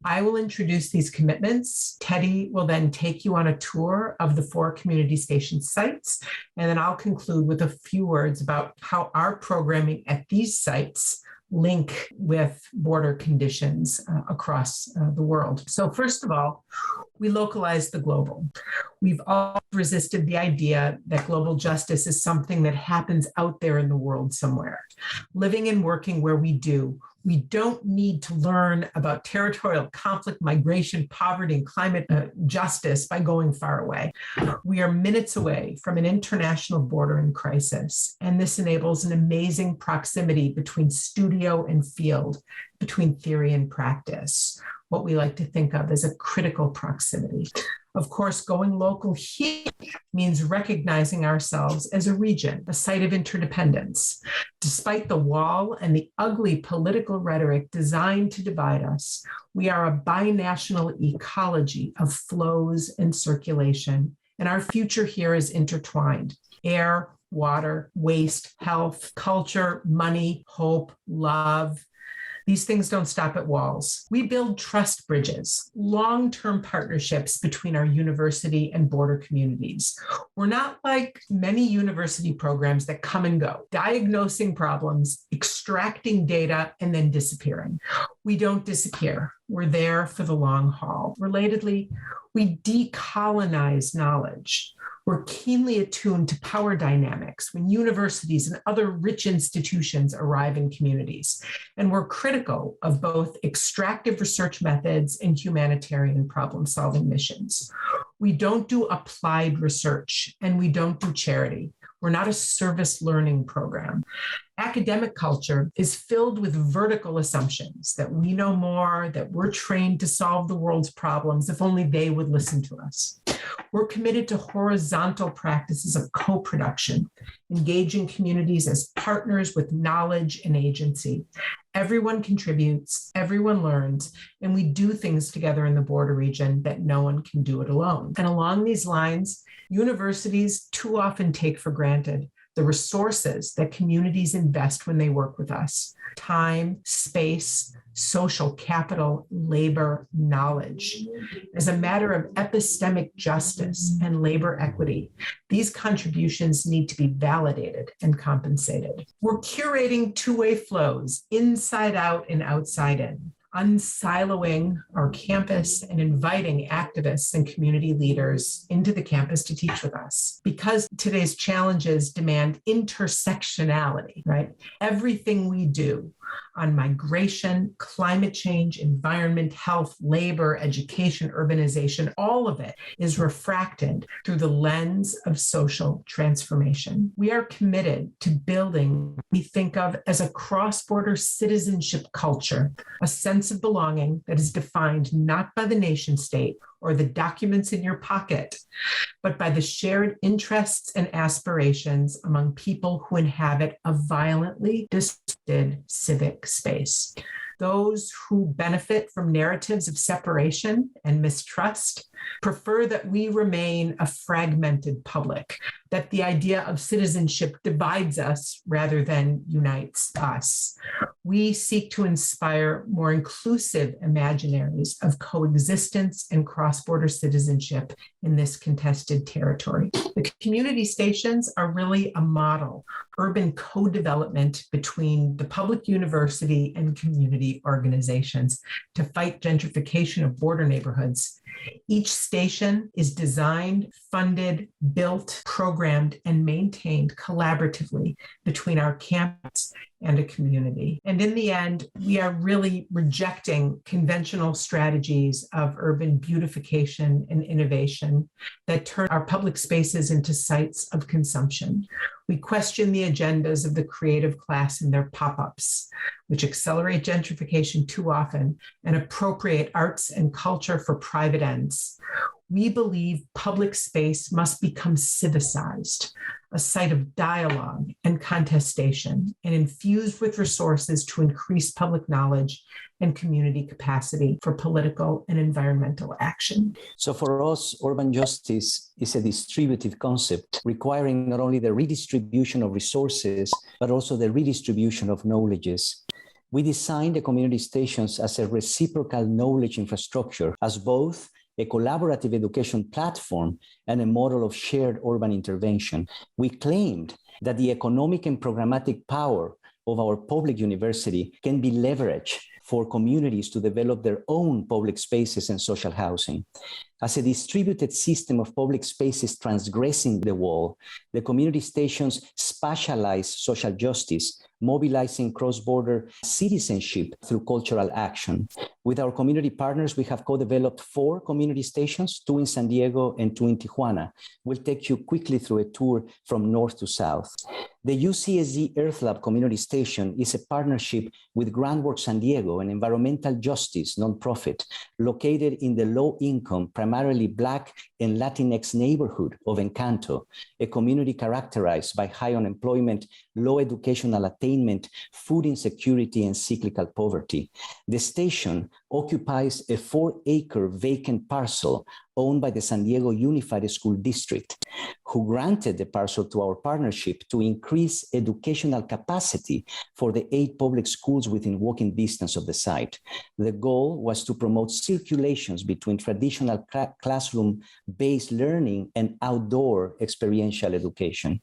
Speaker 7: I will introduce these commitments. Teddy will then take you on a tour of the 4 community station sites, and then I'll conclude with a few words about how our programming at these sites link with border conditions across the world. So first of all, we localize the global. We've all resisted the idea that global justice is something that happens out there in the world somewhere. Living and working where we do, we don't need to learn about territorial conflict, migration, poverty, and climate justice by going far away. We are minutes away from an international border in crisis, and this enables an amazing proximity between studio and field, between theory and practice, what we like to think of as a critical proximity. Of course, going local here means recognizing ourselves as a region, a site of interdependence. Despite the wall and the ugly political rhetoric designed to divide us, we are a binational ecology of flows and circulation, and our future here is intertwined. Air, water, waste, health, culture, money, hope, love. These things don't stop at walls. We build trust bridges, long-term partnerships between our university and border communities. We're not like many university programs that come and go, diagnosing problems, extracting data, and then disappearing. We don't disappear. We're there for the long haul. Relatedly, we decolonize knowledge. We're keenly attuned to power dynamics when universities and other rich institutions arrive in communities. And we're critical of both extractive research methods and humanitarian problem-solving missions. We don't do applied research, and we don't do charity. We're not a service learning program. Academic culture is filled with vertical assumptions that we know more, that we're trained to solve the world's problems if only they would listen to us. We're committed to horizontal practices of co-production, engaging communities as partners with knowledge and agency. Everyone contributes, everyone learns, and we do things together in the border region that no one can do it alone. And along these lines, universities too often take for granted the resources that communities invest when they work with us: time, space, social capital, labor, knowledge. As a matter of epistemic justice and labor equity, these contributions need to be validated and compensated. We're curating two-way flows, inside out and outside in, unsiloing our campus and inviting activists and community leaders into the campus to teach with us. Because today's challenges demand intersectionality, right? Everything we do on migration, climate change, environment, health, labor, education, urbanization, all of it is refracted through the lens of social transformation. We are committed to building what we think of as a cross-border citizenship culture, a sense of belonging that is defined not by the nation state or the documents in your pocket, but by the shared interests and aspirations among people who inhabit a violently disrupted civic space. Those who benefit from narratives of separation and mistrust prefer that we remain a fragmented public, that the idea of citizenship divides us rather than unites us. We seek to inspire more inclusive imaginaries of coexistence and cross-border citizenship in this contested territory. The community stations are really a model, urban co-development between the public university and community organizations to fight gentrification of border neighborhoods. Each station is designed, funded, built, programmed, and maintained collaboratively between our campus and a community. And in the end, we are really rejecting conventional strategies of urban beautification and innovation that turn our public spaces into sites of consumption. We question the agendas of the creative class and their pop-ups, which accelerate gentrification too often and appropriate arts and culture for private ends. We believe public space must become civicized, a site of dialogue and contestation, and infused with resources to increase public knowledge and community capacity for political and environmental action.
Speaker 8: So for us, urban justice is a distributive concept requiring not only the redistribution of resources, but also the redistribution of knowledges. We designed the community stations as a reciprocal knowledge infrastructure, as both a collaborative education platform and a model of shared urban intervention. We claimed that the economic and programmatic power of our public university can be leveraged for communities to develop their own public spaces and social housing. As a distributed system of public spaces transgressing the wall, the community stations spatialize social justice, mobilizing cross-border citizenship through cultural action. With our community partners, we have co-developed 4 community stations, 2 in San Diego and 2 in Tijuana. We'll take you quickly through a tour from north to south. The UCSD Earth Lab Community Station is a partnership with Groundwork San Diego, an environmental justice nonprofit located in the low-income, primarily Black and Latinx neighborhood of Encanto, a community characterized by high unemployment, low educational attainment, food insecurity, and cyclical poverty. The station occupies a 4-acre vacant parcel owned by the San Diego Unified School District, who granted the parcel to our partnership to increase educational capacity for the 8 public schools within walking distance of the site. The goal was to promote circulations between traditional classroom-based learning and outdoor experiential education.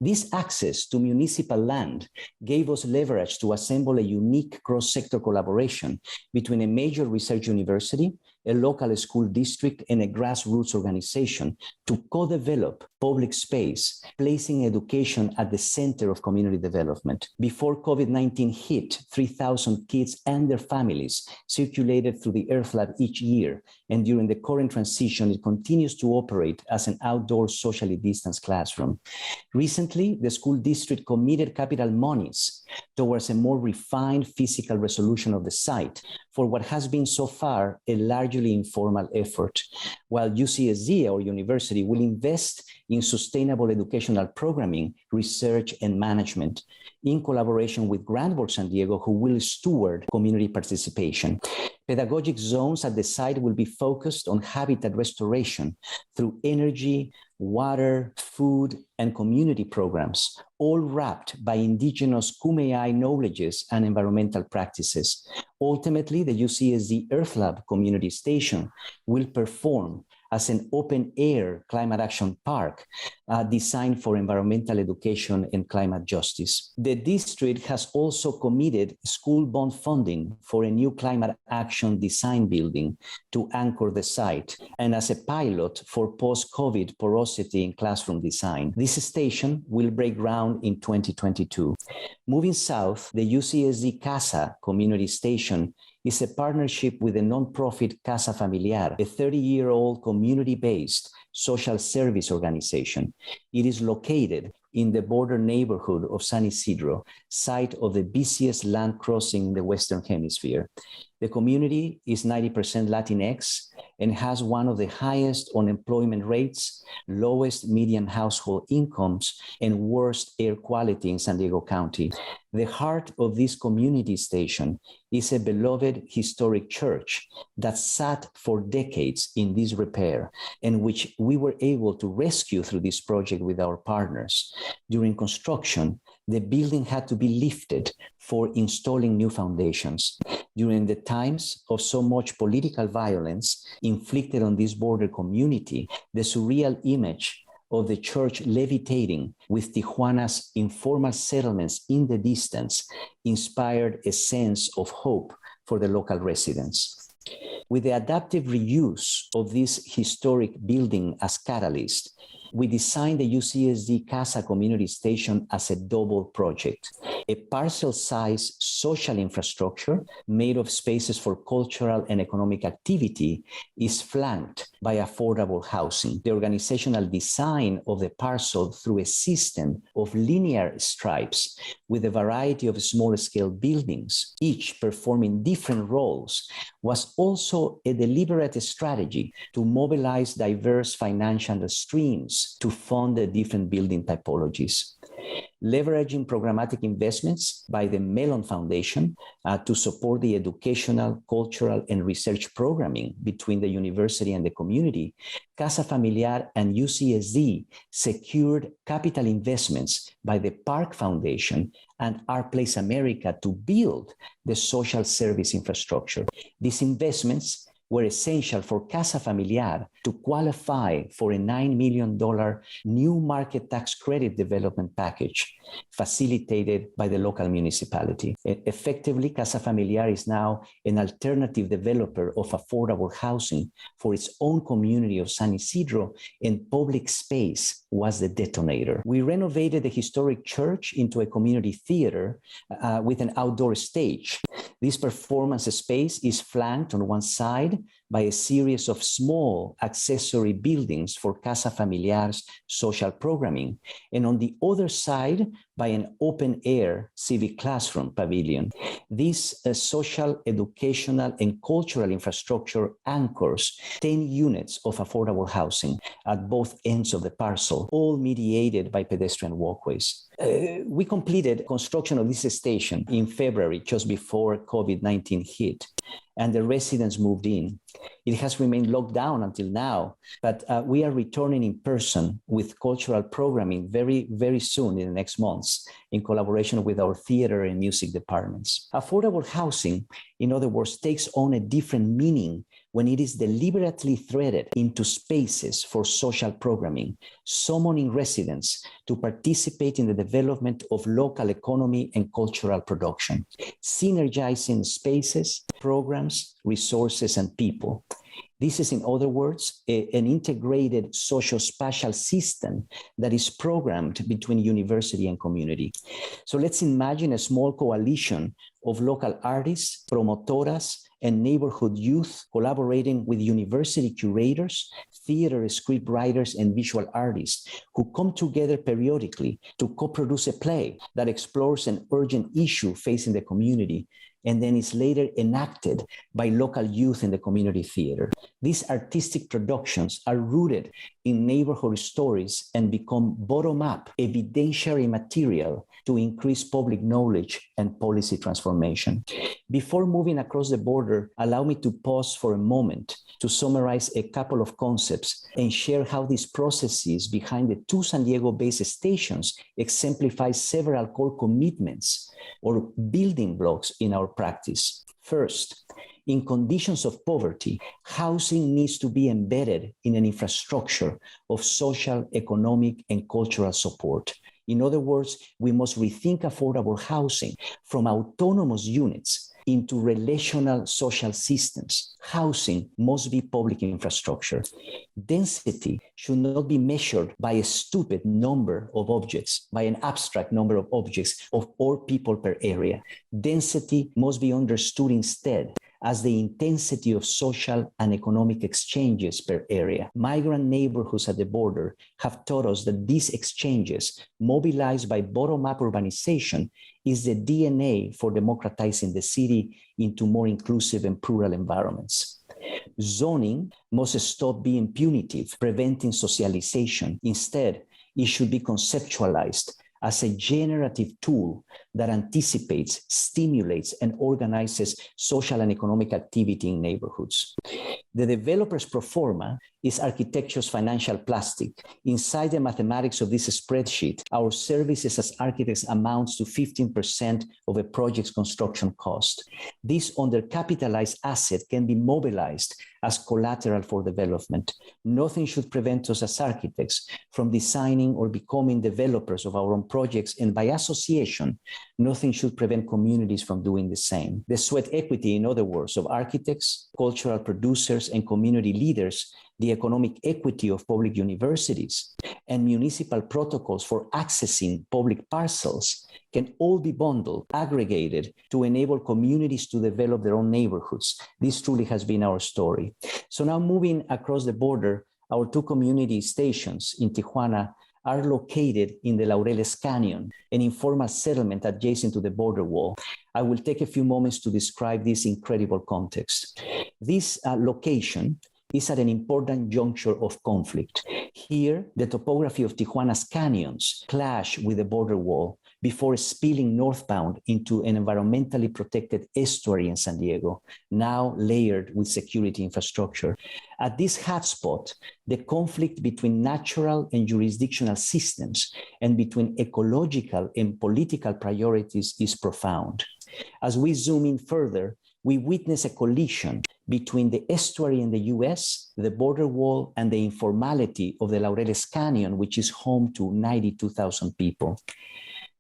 Speaker 8: This access to municipal land gave us leverage to assemble a unique cross-sector collaboration between a major research university, a local school district, and a grassroots organization to co-develop public space, placing education at the center of community development. Before COVID-19 hit, 3,000 kids and their families circulated through the Earth Lab each year, and during the current transition, it continues to operate as an outdoor socially distanced classroom. Recently, the school district committed capital monies towards a more refined physical resolution of the site for what has been so far a largely informal effort. while UCSD, our university, will invest in sustainable educational programming, research, and management in collaboration with Grantwork San Diego, who will steward community participation. Pedagogic zones at the site will be focused on habitat restoration through energy, water, food, and community programs, all wrapped by indigenous Kumeyaay knowledges and environmental practices. Ultimately, the UCSD Earth Lab Community Station will perform as an open-air climate action park designed for environmental education and climate justice. The district has also committed school bond funding for a new climate action design building to anchor the site and as a pilot for post-COVID porosity in classroom design. This station will break ground in 2022. Moving south, the UCSD Casa Community Station is a partnership with the nonprofit Casa Familiar, a 30-year-old community-based social service organization. It is located in the border neighborhood of San Isidro, site of the busiest land crossing in the Western Hemisphere. The community is 90% Latinx and has one of the highest unemployment rates, lowest median household incomes, and worst air quality in San Diego County. The heart of this community station is a beloved historic church that sat for decades in disrepair and which we were able to rescue through this project with our partners. During construction, the building had to be lifted for installing new foundations. During the times of so much political violence inflicted on this border community, the surreal image of the church levitating with Tijuana's informal settlements in the distance inspired a sense of hope for the local residents. With the adaptive reuse of this historic building as catalyst, we designed the UCSD Casa Community Station as a double project, a parcel-sized social infrastructure made of spaces for cultural and economic activity is flanked by affordable housing. The organizational design of the parcel through a system of linear stripes with a variety of small-scale buildings, each performing different roles, was also a deliberate strategy to mobilize diverse financial streams to fund the different building typologies. Leveraging programmatic investments by the Mellon Foundation to support the educational, cultural, and research programming between the university and the community, Casa Familiar and UCSD secured capital investments by the Park Foundation and Our Place America to build the social service infrastructure. These investments were essential for Casa Familiar to qualify for a $9 million new market tax credit development package facilitated by the local municipality. Effectively, Casa Familiar is now an alternative developer of affordable housing for its own community of San Isidro, and public space was the detonator. We renovated the historic church into a community theater with an outdoor stage. This performance space is flanked on one side by a series of small accessory buildings for Casa Familiar's social programming, and on the other side by an open-air civic classroom pavilion. This social, educational, and cultural infrastructure anchors 10 units of affordable housing at both ends of the parcel, all mediated by pedestrian walkways. We completed construction of this station in February, just before COVID-19 hit, and the residents moved in. It has remained locked down until now, but we are returning in person with cultural programming very, very soon in the next months in collaboration with our theater and music departments. Affordable housing, in other words, takes on a different meaning when it is deliberately threaded into spaces for social programming, summoning residents to participate in the development of local economy and cultural production, synergizing spaces, programs, resources, and people. This is, in other words, an integrated socio-spatial system that is programmed between university and community. So let's imagine a small coalition of local artists, promotoras, and neighborhood youth collaborating with university curators, theater script writers, and visual artists who come together periodically to co-produce a play that explores an urgent issue facing the community and then is later enacted by local youth in the community theater. These artistic productions are rooted in neighborhood stories and become bottom-up evidentiary material to increase public knowledge and policy transformation. Before moving across the border, allow me to pause for a moment to summarize a couple of concepts and share how these processes behind the two San Diego-based stations exemplify several core commitments or building blocks in our practice. First, in conditions of poverty, housing needs to be embedded in an infrastructure of social, economic, and cultural support. In other words, we must rethink affordable housing from autonomous units into relational social systems. Housing must be public infrastructure. Density should not be measured by a stupid number of objects, by an abstract number of objects or people per area. Density must be understood instead as the intensity of social and economic exchanges per area. Migrant neighborhoods at the border have taught us that these exchanges, mobilized by bottom-up urbanization, is the DNA for democratizing the city into more inclusive and plural environments. Zoning must stop being punitive, preventing socialization. Instead, it should be conceptualized as a generative tool that anticipates, stimulates, and organizes social and economic activity in neighborhoods. The developer's pro forma is architecture's financial plastic. Inside the mathematics of this spreadsheet, our services as architects amounts to 15% of a project's construction cost. This undercapitalized asset can be mobilized as collateral for development. Nothing should prevent us as architects from designing or becoming developers of our own projects, and by association, nothing should prevent communities from doing the same. The sweat equity, in other words, of architects, cultural producers, and community leaders, the economic equity of public universities, and municipal protocols for accessing public parcels can all be bundled, aggregated to enable communities to develop their own neighborhoods. This truly has been our story. So now moving across the border, our two community stations in Tijuana are located in the Laureles Canyon, an informal settlement adjacent to the border wall. I will take a few moments to describe this incredible context. This location is at an important juncture of conflict. Here, the topography of Tijuana's canyons clash with the border wall before spilling northbound into an environmentally protected estuary in San Diego, now layered with security infrastructure. At this hotspot, the conflict between natural and jurisdictional systems and between ecological and political priorities is profound. As we zoom in further, we witness a collision between the estuary in the US, the border wall, and the informality of the Laureles Canyon, which is home to 92,000 people.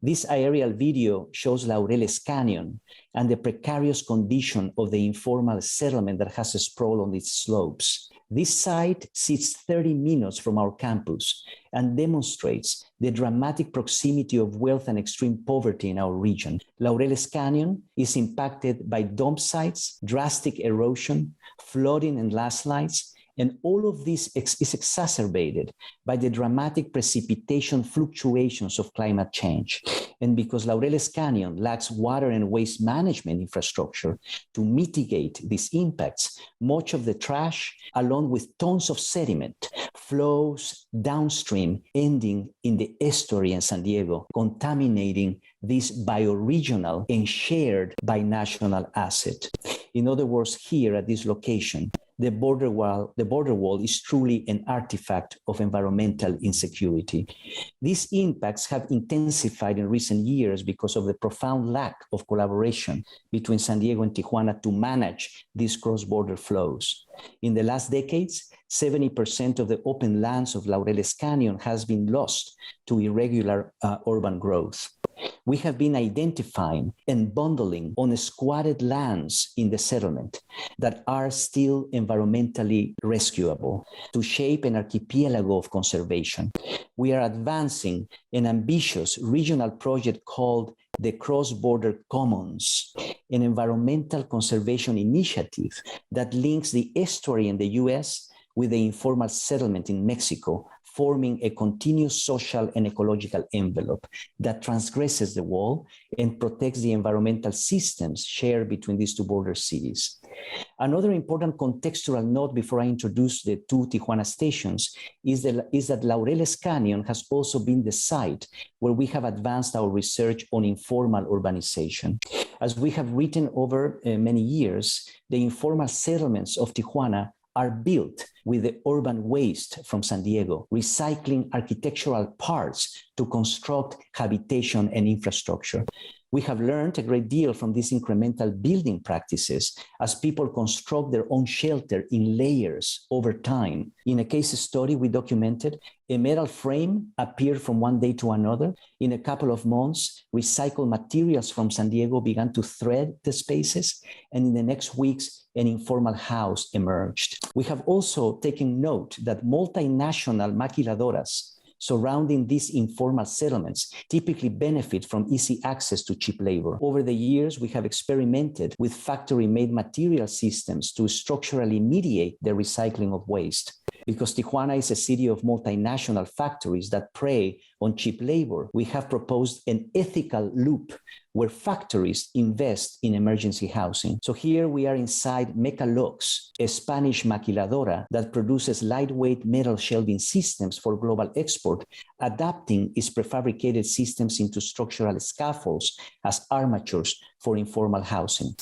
Speaker 8: This aerial video shows Laureles Canyon and the precarious condition of the informal settlement that has sprawled on its slopes. This site sits 30 minutes from our campus and demonstrates the dramatic proximity of wealth and extreme poverty in our region. Laureles Canyon is impacted by dump sites, drastic erosion, flooding, and landslides. And all of this is exacerbated by the dramatic precipitation fluctuations of climate change. And because Laureles Canyon lacks water and waste management infrastructure to mitigate these impacts, much of the trash, along with tons of sediment, flows downstream, ending in the estuary in San Diego, contaminating this bioregional and shared binational asset. In other words, here at this location, the border wall is truly an artifact of environmental insecurity. These impacts have intensified in recent years because of the profound lack of collaboration between San Diego and Tijuana to manage these cross-border flows. In the last decades, 70% of the open lands of Laureles Canyon has been lost to irregular urban growth. We have been identifying and bundling on squatted lands in the settlement that are still environmentally rescuable to shape an archipelago of conservation. We are advancing an ambitious regional project called the Cross-Border Commons, an environmental conservation initiative that links the estuary in the US with the informal settlement in Mexico, forming a continuous social and ecological envelope that transgresses the wall and protects the environmental systems shared between these two border cities. Another important contextual note before I introduce the two Tijuana stations is that Laureles Canyon has also been the site where we have advanced our research on informal urbanization. As we have written over many years, the informal settlements of Tijuana are built with the urban waste from San Diego, recycling architectural parts to construct habitation and infrastructure. We have learned a great deal from these incremental building practices as people construct their own shelter in layers over time. In a case study we documented, a metal frame appeared from one day to another. In a couple of months, recycled materials from San Diego began to thread the spaces, and in the next weeks, an informal house emerged. We have also taken note that multinational maquiladoras surrounding these informal settlements typically benefit from easy access to cheap labor. Over the years, we have experimented with factory-made material systems to structurally mediate the recycling of waste. Because Tijuana is a city of multinational factories that prey on cheap labor, we have proposed an ethical loop where factories invest in emergency housing. So here we are inside Mecalux, a Spanish maquiladora that produces lightweight metal shelving systems for global export, adapting its prefabricated systems into structural scaffolds as armatures for informal housing.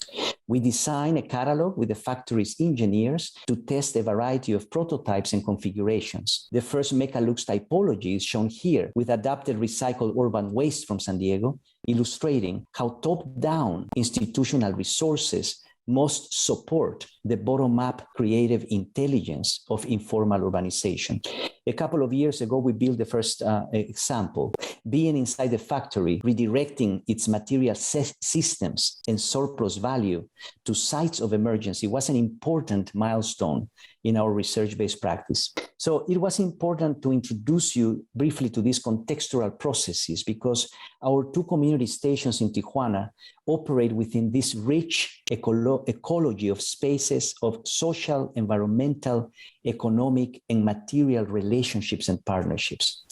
Speaker 8: We designed a catalog with the factory's engineers to test a variety of prototypes and configurations. The first Mecalux typology is shown here with adapted recycled urban waste from San Diego, illustrating how top-down institutional resources must support the bottom-up creative intelligence of informal urbanization. A couple of years ago, we built the first example. Being inside the factory, redirecting its material systems and surplus value to sites of emergency was an important milestone in our research-based practice. So it was important to introduce you briefly to these contextual processes because our two community stations in Tijuana operate within this rich ecology of spaces of social, environmental, economic, and material relationships and partnerships.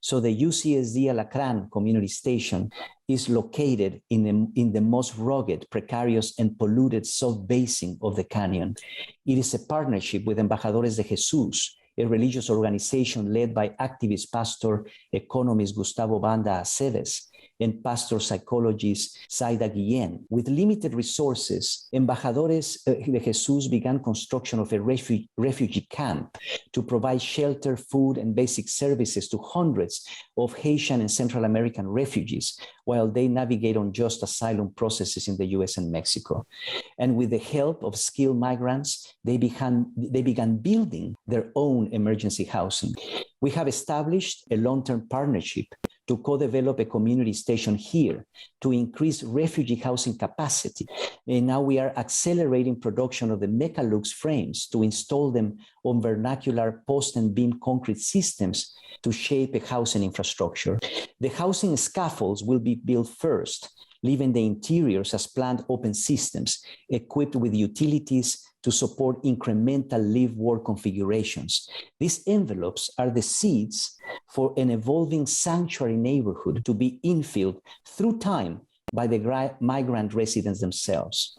Speaker 8: So the UCSD Alacrán community station is located in the most rugged, precarious, and polluted south basin of the canyon. It is a partnership with Embajadores de Jesús, a religious organization led by activist pastor, economist Gustavo Banda Aceves, and pastor psychologist Zaida Guillen. With limited resources, Embajadores de Jesús began construction of a refugee camp to provide shelter, food, and basic services to hundreds of Haitian and Central American refugees while they navigate unjust asylum processes in the US and Mexico. And with the help of skilled migrants, they began building their own emergency housing. We have established a long-term partnership to co-develop a community station here to increase refugee housing capacity. And now we are accelerating production of the Mecalux frames to install them on vernacular post and beam concrete systems to shape a housing infrastructure. The housing scaffolds will be built first, leaving the interiors as planned open systems equipped with utilities to support incremental live-work configurations. These envelopes are the seeds for an evolving sanctuary neighborhood to be infilled through time by the migrant residents themselves.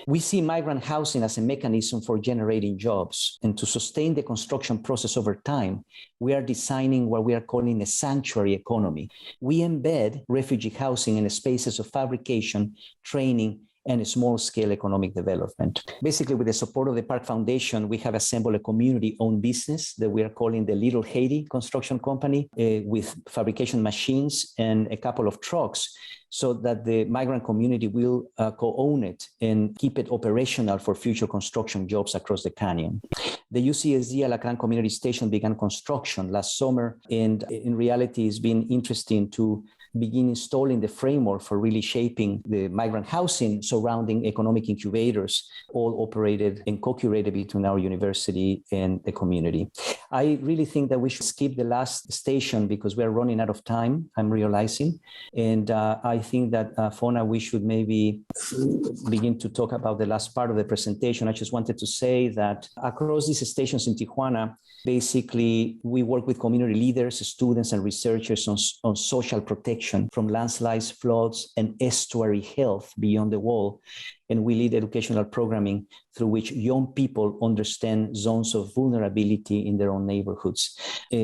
Speaker 8: We see migrant housing as a mechanism for generating jobs, and to sustain the construction process over time, we are designing what we are calling a sanctuary economy. We embed refugee housing in spaces of fabrication, training, and a small-scale economic development. Basically, with the support of the Park Foundation, we have assembled a community-owned business that we are calling the Little Haiti Construction Company with fabrication machines and a couple of trucks so that the migrant community will co-own it and keep it operational for future construction jobs across the canyon. The UCSD Alacrán Community Station began construction last summer, and in reality, it's been interesting to begin installing the framework for really shaping the migrant housing surrounding economic incubators, all operated and co-curated between our university and the community. I really think that we should skip the last station because we're running out of time, I'm realizing. And I think that, Fona, we should maybe begin to talk about the last part of the presentation. I just wanted to say that across these stations in Tijuana, basically, we work with community leaders, students, and researchers on social protection from landslides, floods, and estuary health beyond the wall. And we lead educational programming through which young people understand zones of vulnerability in their own neighborhoods.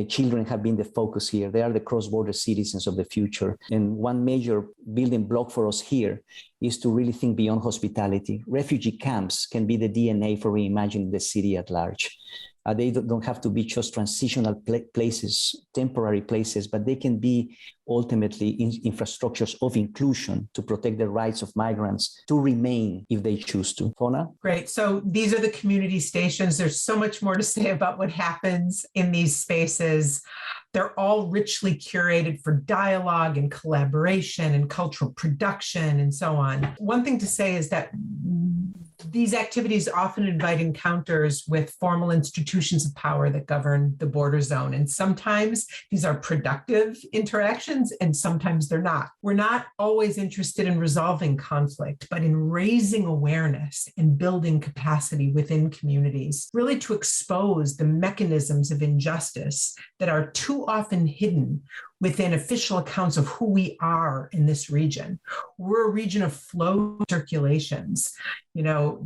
Speaker 8: Children have been the focus here. They are the cross-border citizens of the future. And one major building block for us here is to really think beyond hospitality. Refugee camps can be the DNA for reimagining the city at large. They don't have to be just transitional places, temporary places, but they can be ultimately infrastructures of inclusion to protect the rights of migrants to remain if they choose to. Fona?
Speaker 7: Great. So these are the community stations. There's so much more to say about what happens in these spaces. They're all richly curated for dialogue and collaboration and cultural production and so on. One thing to say is that these activities often invite encounters with formal institutions of power that govern the border zone. And sometimes these are productive interactions and sometimes they're not. We're not always interested in resolving conflict, but in raising awareness and building capacity within communities, really to expose the mechanisms of injustice that are too often hidden within official accounts of who we are in this region. We're a region of flow circulations,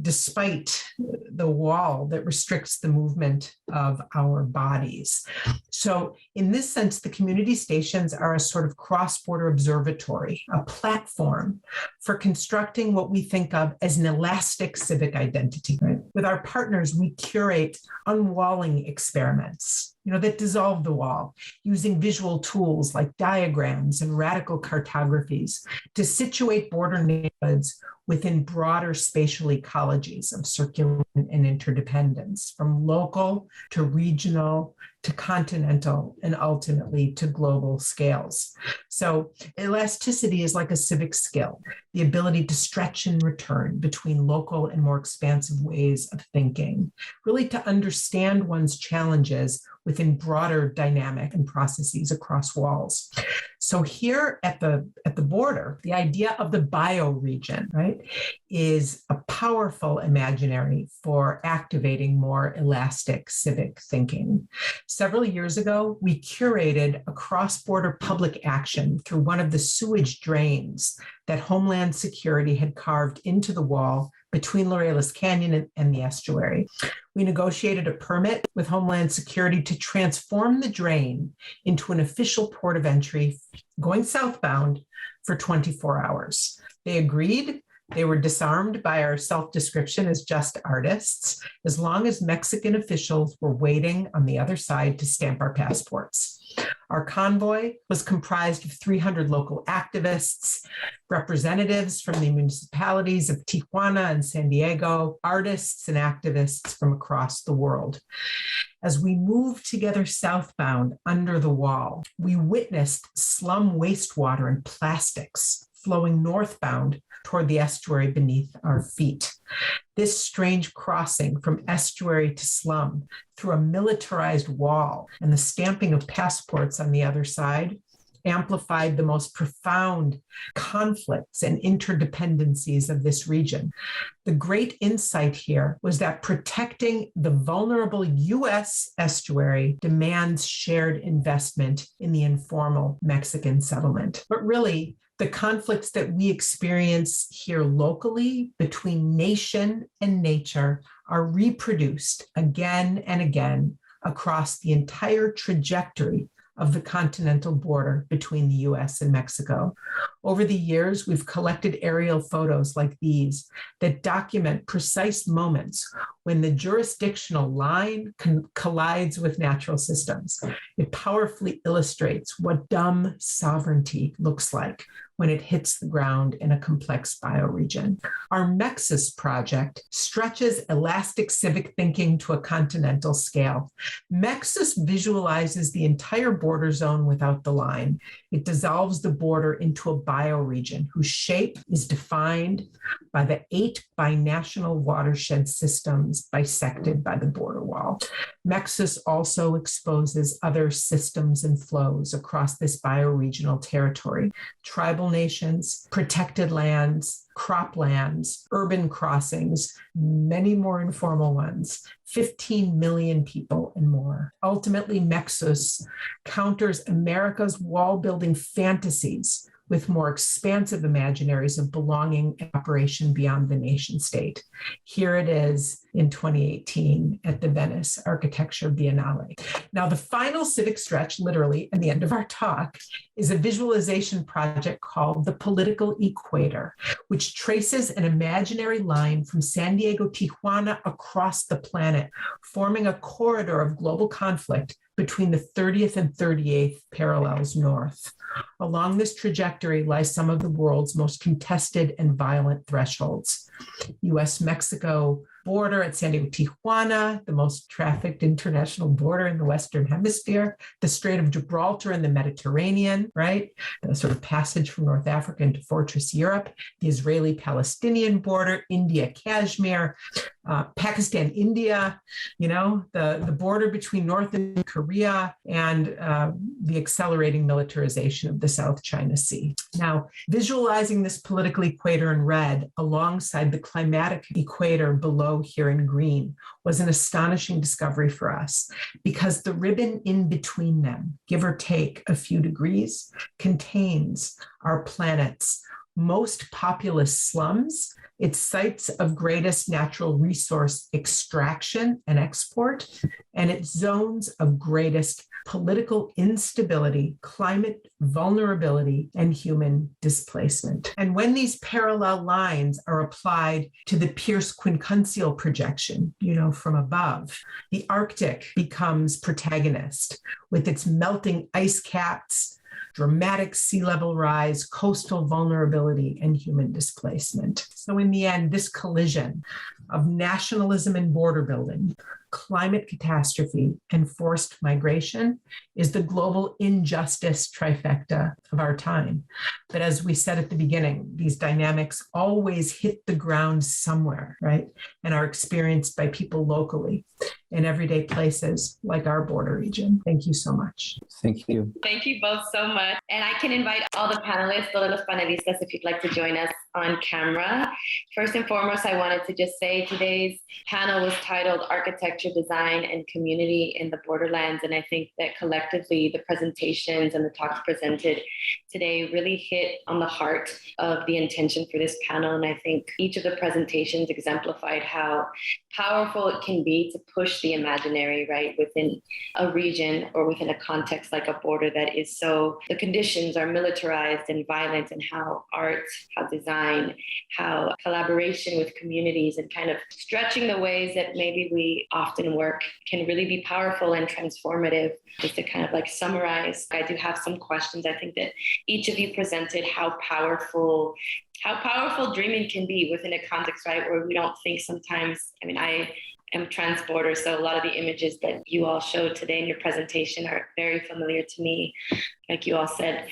Speaker 7: despite the wall that restricts the movement of our bodies. So in this sense, the community stations are a sort of cross-border observatory, a platform for constructing what we think of as an elastic civic identity. Right? With our partners, we curate unwalling experiments, that dissolve the wall, using visual tools like diagrams and radical cartographies to situate border neighborhoods within broader spatial ecologies of circulation and interdependence, from local to regional to continental and ultimately to global scales. So elasticity is like a civic skill, the ability to stretch and return between local and more expansive ways of thinking, really to understand one's challenges within broader dynamic and processes across walls. So here at the border, the idea of the bioregion, right, is a powerful imaginary for activating more elastic civic thinking. Several years ago, we curated a cross-border public action through one of the sewage drains that Homeland Security had carved into the wall between Laureles Canyon and the estuary. We negotiated a permit with Homeland Security to transform the drain into an official port of entry going southbound for 24 hours. They agreed. They were disarmed by our self-description as just artists, as long as Mexican officials were waiting on the other side to stamp our passports. Our convoy was comprised of 300 local activists, representatives from the municipalities of Tijuana and San Diego, artists and activists from across the world. As we moved together southbound under the wall, we witnessed slum wastewater and plastics flowing northbound toward the estuary beneath our feet. This strange crossing from estuary to slum through a militarized wall and the stamping of passports on the other side amplified the most profound conflicts and interdependencies of this region. The great insight here was that protecting the vulnerable U.S. estuary demands shared investment in the informal Mexican settlement. But really, the conflicts that we experience here locally between nation and nature are reproduced again and again across the entire trajectory of the continental border between the US and Mexico. Over the years, we've collected aerial photos like these that document precise moments when the jurisdictional line collides with natural systems. It powerfully illustrates what dumb sovereignty looks like when it hits the ground in a complex bioregion. Our Mexus project stretches elastic civic thinking to a continental scale. Mexus visualizes the entire border zone without the line. It dissolves the border into a bioregion whose shape is defined by the 8 binational watershed systems bisected by the border wall. Mexus also exposes other systems and flows across this bioregional territory: tribal nations, protected lands, croplands, urban crossings, many more informal ones, 15 million people and more. Ultimately, Mexus counters America's wall-building fantasies with more expansive imaginaries of belonging and operation beyond the nation state. Here it is in 2018 at the Venice Architecture Biennale. Now, the final civic stretch, literally, and the end of our talk, is a visualization project called the Political Equator, which traces an imaginary line from San Diego, Tijuana across the planet, forming a corridor of global conflict between the 30th and 38th parallels north. Along this trajectory lies some of the world's most contested and violent thresholds. US-Mexico border at San Diego, Tijuana, the most trafficked international border in the Western Hemisphere, the Strait of Gibraltar in the Mediterranean, right? The sort of passage from North Africa into Fortress Europe, the Israeli-Palestinian border, India, Kashmir, Pakistan, India, the border between North and Korea, and the accelerating militarization of the South China Sea. Now, visualizing this political equator in red alongside the climatic equator below here in green was an astonishing discovery for us, because the ribbon in between them, give or take a few degrees, contains our planet's most populous slums, its sites of greatest natural resource extraction and export, and its zones of greatest political instability, climate vulnerability, and human displacement. And when these parallel lines are applied to the Pierce quincunxial projection, from above, the Arctic becomes protagonist with its melting ice caps, dramatic sea level rise, coastal vulnerability, and human displacement. So in the end, this collision of nationalism and border building, climate catastrophe, and forced migration is the global injustice trifecta of our time. But as we said at the beginning, these dynamics always hit the ground somewhere, right? And are experienced by people locally in everyday places like our border region. Thank you so much.
Speaker 6: Thank you.
Speaker 2: Thank you both so much. And I can invite all the panelists, todos los panelistas, if you'd like to join us on camera. First and foremost, I wanted to just say today's panel was titled Architecture, Design, and Community in the Borderlands. And I think that collectively the presentations and the talks presented today really hit on the heart of the intention for this panel. And I think each of the presentations exemplified how powerful it can be to push the imaginary, right, within a region or within a context like a border that is so, the conditions are militarized and violent, and how art, how design, how collaboration with communities and kind of stretching the ways that maybe we often work can really be powerful and transformative. Just to kind of like summarize, I do have some questions. I think that each of you presented how powerful dreaming can be within a context, right, where we don't think sometimes. I am transborder, so a lot of the images that you all showed today in your presentation are very familiar to me. Like you all said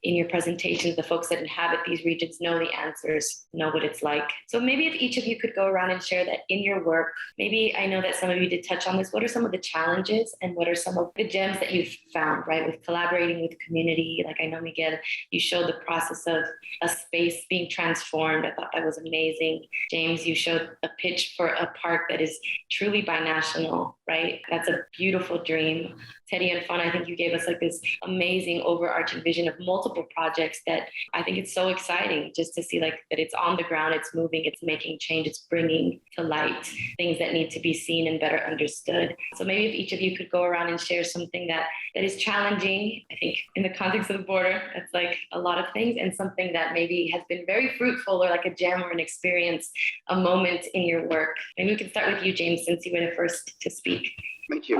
Speaker 2: in your presentations, the folks that inhabit these regions know the answers, know what it's like. So maybe if each of you could go around and share that in your work, maybe I know that some of you did touch on this, what are some of the challenges and what are some of the gems that you've found, right, with collaborating with community? Like I know, Miguel, you showed the process of a space being transformed. I thought that was amazing. James, you showed a pitch for a park that is truly binational, right? That's a beautiful dream. Teddy and Fawn, I think you gave us like this amazing overarching vision of multiple projects that I think it's so exciting just to see like that it's on the ground, it's moving, it's making change, it's bringing to light things that need to be seen and better understood. So maybe if each of you could go around and share something that is challenging, I think in the context of the border, that's like a lot of things, and something that maybe has been very fruitful or like a gem or an experience, a moment in your work. Maybe we can start with you, James, since you were the first to speak.
Speaker 5: Thank you.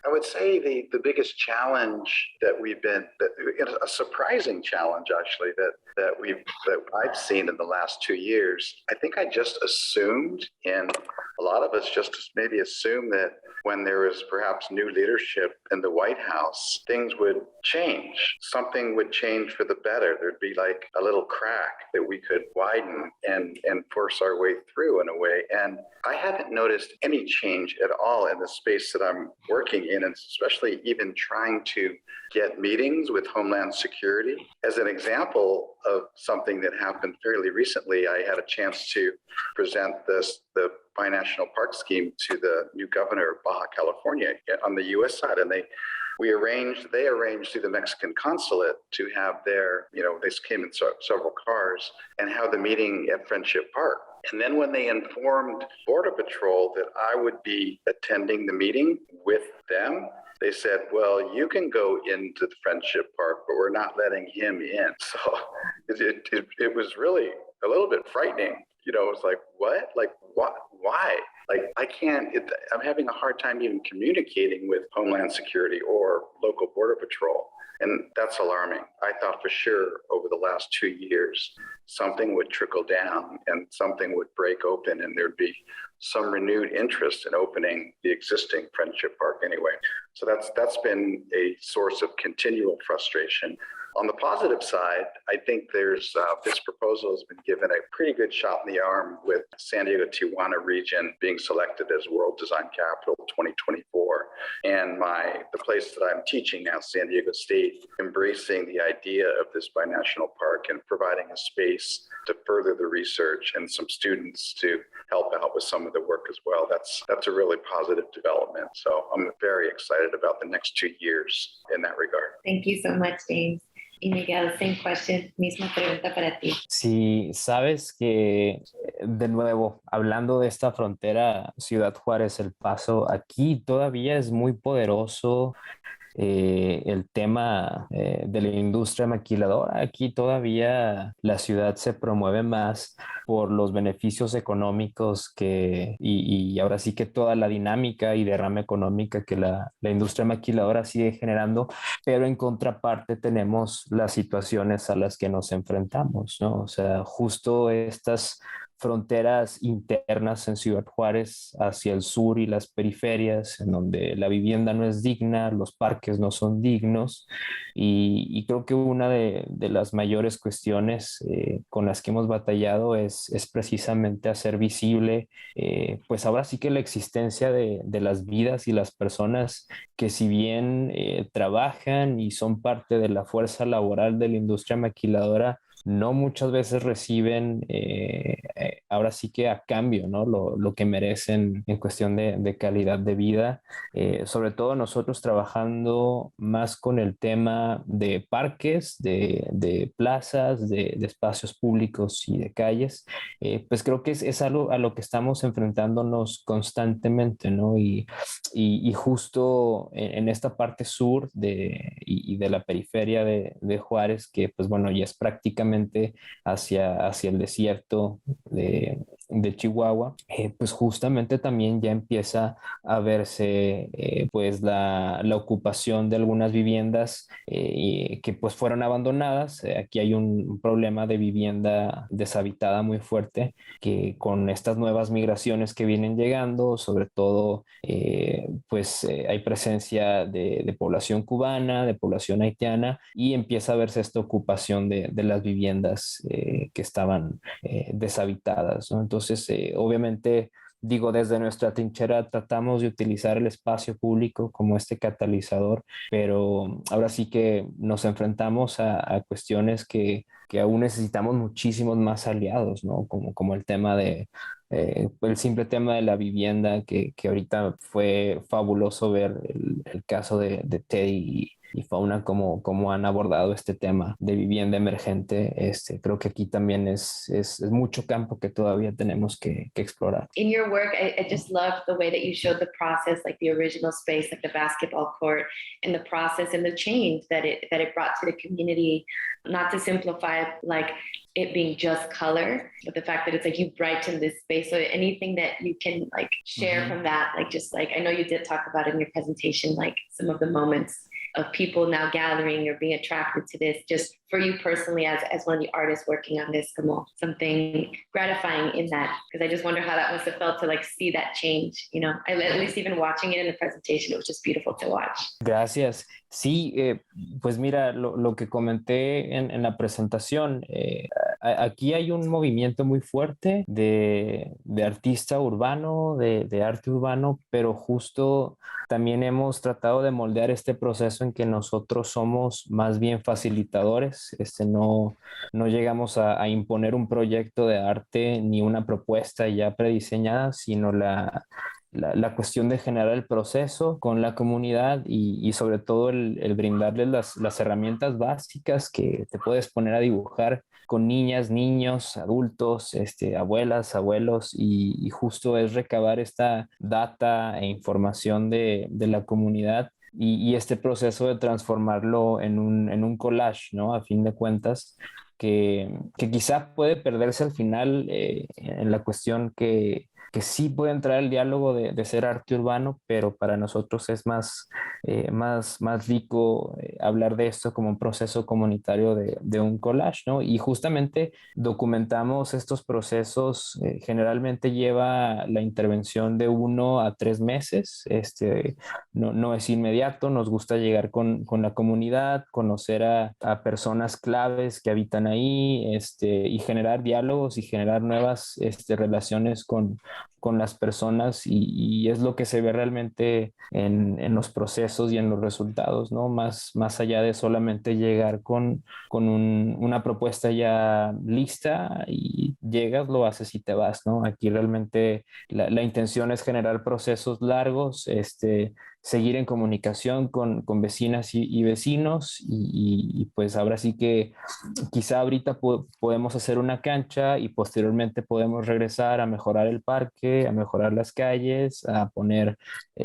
Speaker 5: I would say the biggest challenge that a surprising challenge actually that that I've seen in the last 2 years, I think I just assumed, and a lot of us just maybe assume that when there was perhaps new leadership in the White House, things would change. Something would change for the better. There'd be like a little crack that we could widen and force our way through in a way. And I haven't noticed any change at all in the space that I'm working in, and especially even trying to get meetings with Homeland Security. As an example of something that happened fairly recently, I had a chance to present the binational park scheme to the new governor of Baja California on the U.S. side, and they arranged through the Mexican consulate to have their, they came in several cars and have the meeting at Friendship Park. And then when they informed Border Patrol that I would be attending the meeting with them, they said, well, you can go into the Friendship Park, but we're not letting him in. So it was really a little bit frightening. It's like, what? Like, what? Why? Like, I'm having a hard time even communicating with Homeland Security or local Border Patrol. And that's alarming. I thought for sure over the last 2 years, something would trickle down and something would break open and there'd be some renewed interest in opening the existing Friendship Park anyway. So that's been a source of continual frustration. On the positive side, I think there's this proposal has been given a pretty good shot in the arm with San Diego Tijuana region being selected as World Design Capital 2024. And the place that I'm teaching now, San Diego State, embracing the idea of this binational park and providing a space to further the research and some students to help out with some of the work as well. That's a really positive development. So I'm very excited about the next 2 years in that regard.
Speaker 2: Thank you so much, James. Y Miguel, same question, misma pregunta para ti.
Speaker 6: Sí, sabes que de nuevo, hablando de esta frontera Ciudad Juárez, El Paso, aquí todavía es muy poderoso el tema de la industria maquiladora. Aquí todavía la ciudad se promueve más por los beneficios económicos y ahora sí que toda la dinámica y derrama económica que la industria maquiladora sigue generando, pero en contraparte tenemos las situaciones a las que nos enfrentamos, ¿no? O sea, justo estas fronteras internas en Ciudad Juárez hacia el sur y las periferias, en donde la vivienda no es digna, los parques no son dignos, y creo que una de las mayores cuestiones con las que hemos batallado es precisamente hacer visible, pues ahora sí que la existencia de las vidas y las personas que si bien trabajan y son parte de la fuerza laboral de la industria maquiladora, no muchas veces reciben ahora sí que a cambio, ¿no? Lo que merecen en cuestión de calidad de vida. Sobre todo nosotros trabajando más con el tema de parques, de plazas, de espacios públicos y de calles, pues creo que es algo a lo que estamos enfrentándonos constantemente, ¿no? Y justo en esta parte sur y de la periferia de Juárez, que pues bueno, ya es prácticamente hacia el desierto de Chihuahua, pues justamente también ya empieza a verse pues la ocupación de algunas viviendas que pues fueron abandonadas. Aquí hay un problema de vivienda deshabitada muy fuerte, que con estas nuevas migraciones que vienen llegando, sobre todo pues hay presencia de población cubana, de población haitiana, y empieza a verse esta ocupación de las viviendas que estaban deshabitadas, ¿no? Entonces, obviamente, digo, desde nuestra trinchera tratamos de utilizar el espacio público como este catalizador, pero ahora sí que nos enfrentamos a cuestiones que aún necesitamos muchísimos más aliados, ¿no? Como el tema el simple tema de la vivienda, que ahorita fue fabuloso ver el caso de Teddy y Fauna, cómo han abordado este tema de vivienda emergente. Creo que aquí también es mucho campo que todavía tenemos que explorar.
Speaker 2: In your work, I just love the way that you showed the process, like the original space, like the basketball court, and the process and the change that it brought to the community. Not to simplify like it being just color, but the fact that it's like you brighten this space. So anything that you can like share from that, like just like I know you did talk about in your presentation, like some of the moments of people now gathering or being attracted to this just for you personally as one of the artists working on this, como something gratifying in that? Because I just wonder how that must have felt to like see that change, you know, at least even watching it in the presentation, it was just beautiful to watch.
Speaker 6: Gracias. Sí, pues mira, lo que comenté en la presentación, aquí hay un movimiento muy fuerte de artista urbano, de arte urbano, pero justo también hemos tratado de moldear este proceso en que nosotros somos más bien facilitadores, no llegamos a imponer un proyecto de arte ni una propuesta ya prediseñada, sino la cuestión de generar el proceso con la comunidad y sobre todo el brindarles las herramientas básicas que te puedes poner a dibujar con niñas, niños, adultos, abuelas, abuelos, y justo es recabar esta data e información de la comunidad y este proceso de transformarlo en un collage, ¿no? A fin de cuentas, que quizá puede perderse al final en la cuestión que sí puede entrar el diálogo de ser arte urbano, pero para nosotros es más rico hablar de esto como un proceso comunitario de un collage, ¿no? Y justamente documentamos estos procesos, generalmente lleva la intervención de 1 a 3 meses, no es inmediato, nos gusta llegar con la comunidad, conocer a personas claves que habitan ahí, y generar diálogos y generar nuevas relaciones con las personas y es lo que se ve realmente en los procesos y en los resultados, ¿no? Más allá de solamente llegar con una propuesta ya lista y llegas, lo haces y te vas, ¿no? Aquí realmente la intención es generar procesos largos, seguir en comunicación con vecinas y vecinos y pues ahora sí que quizá ahorita podemos hacer una cancha y posteriormente podemos regresar a mejorar el parque, a mejorar las calles, a poner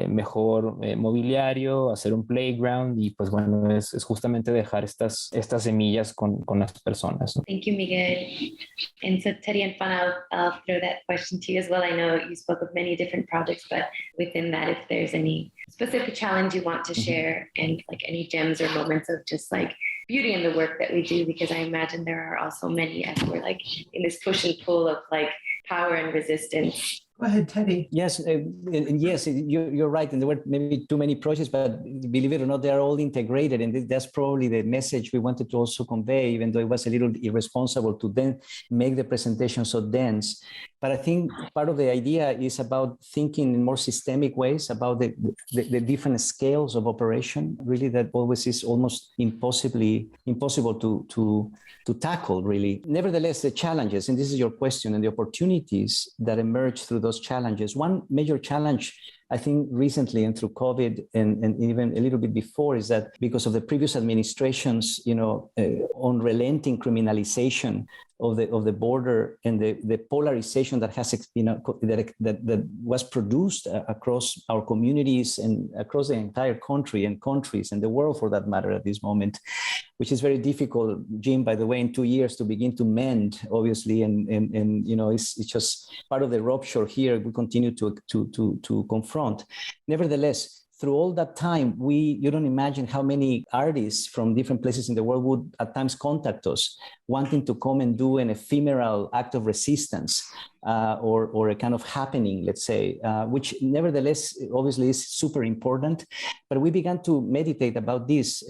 Speaker 6: mejor mobiliario, hacer un playground y pues bueno, es justamente dejar estas semillas con las personas, ¿no?
Speaker 2: Thank you, Miguel. And so Teddy and Fan, I'll throw that question to you as well. I know you spoke of many different projects, but within that, if there's any specific challenge you want to share and like any gems or moments of just like beauty in the work that we do, because I imagine there are also many as we're like in this push and pull of like power and resistance.
Speaker 7: Go ahead, Teddy.
Speaker 8: Yes, and yes, you're right. And there were maybe too many projects, but believe it or not, they are all integrated. And that's probably the message we wanted to also convey, even though it was a little irresponsible to then make the presentation so dense. But I think part of the idea is about thinking in more systemic ways about the different scales of operation, really, that always is almost impossible to tackle, really. Nevertheless, the challenges, and this is your question, and the opportunities that emerge through those challenges. One major challenge, I think, recently and through COVID and even a little bit before, is that because of the previous administration's, unrelenting criminalization of the border and the polarization that has, that was produced across our communities and across the entire country and countries and the world, for that matter, at this moment, which is very difficult, Jim, by the way, in 2 years to begin to mend, obviously, and it's just part of the rupture here we continue to confront. Nevertheless, through all that time, you don't imagine how many artists from different places in the world would at times contact us, wanting to come and do an ephemeral act of resistance or a kind of happening, let's say, which nevertheless, obviously, is super important. But we began to meditate about this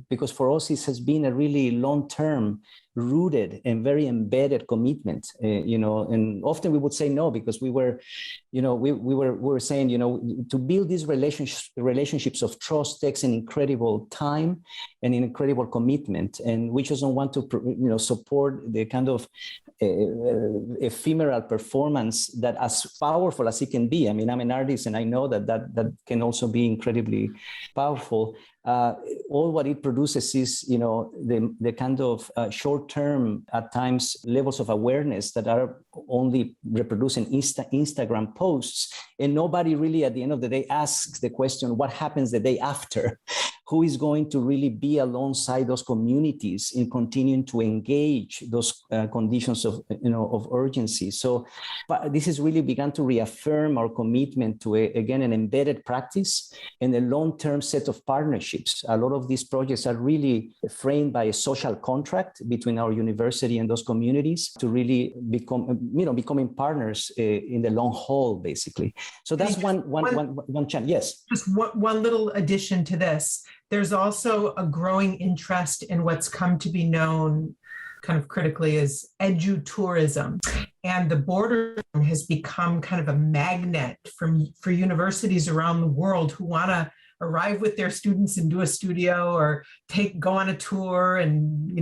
Speaker 8: because for us, this has been a really long-term rooted and very embedded commitment, and often we would say no, because we were saying, to build these relationships of trust takes an incredible time and an incredible commitment. And we just don't want to, support the kind of ephemeral performance that, as powerful as it can be. I mean, I'm an artist and I know that can also be incredibly powerful. All what it produces is, the kind of short-term, at times, levels of awareness that are only reproducing Instagram posts, and nobody really, at the end of the day, asks the question, what happens the day after? who is going to really be alongside those communities in continuing to engage those conditions of, of urgency. So this has really begun to reaffirm our commitment to, again, an embedded practice and a long-term set of partnerships. A lot of these projects are really framed by a social contract between our university and those communities to really becoming partners in the long haul, basically. So that's one chance. Yes.
Speaker 7: Just one little addition to this. There's also a growing interest in what's come to be known kind of critically as edutourism. And the border has become kind of a magnet for universities around the world who want to arrive with their students and do a studio or go on a tour and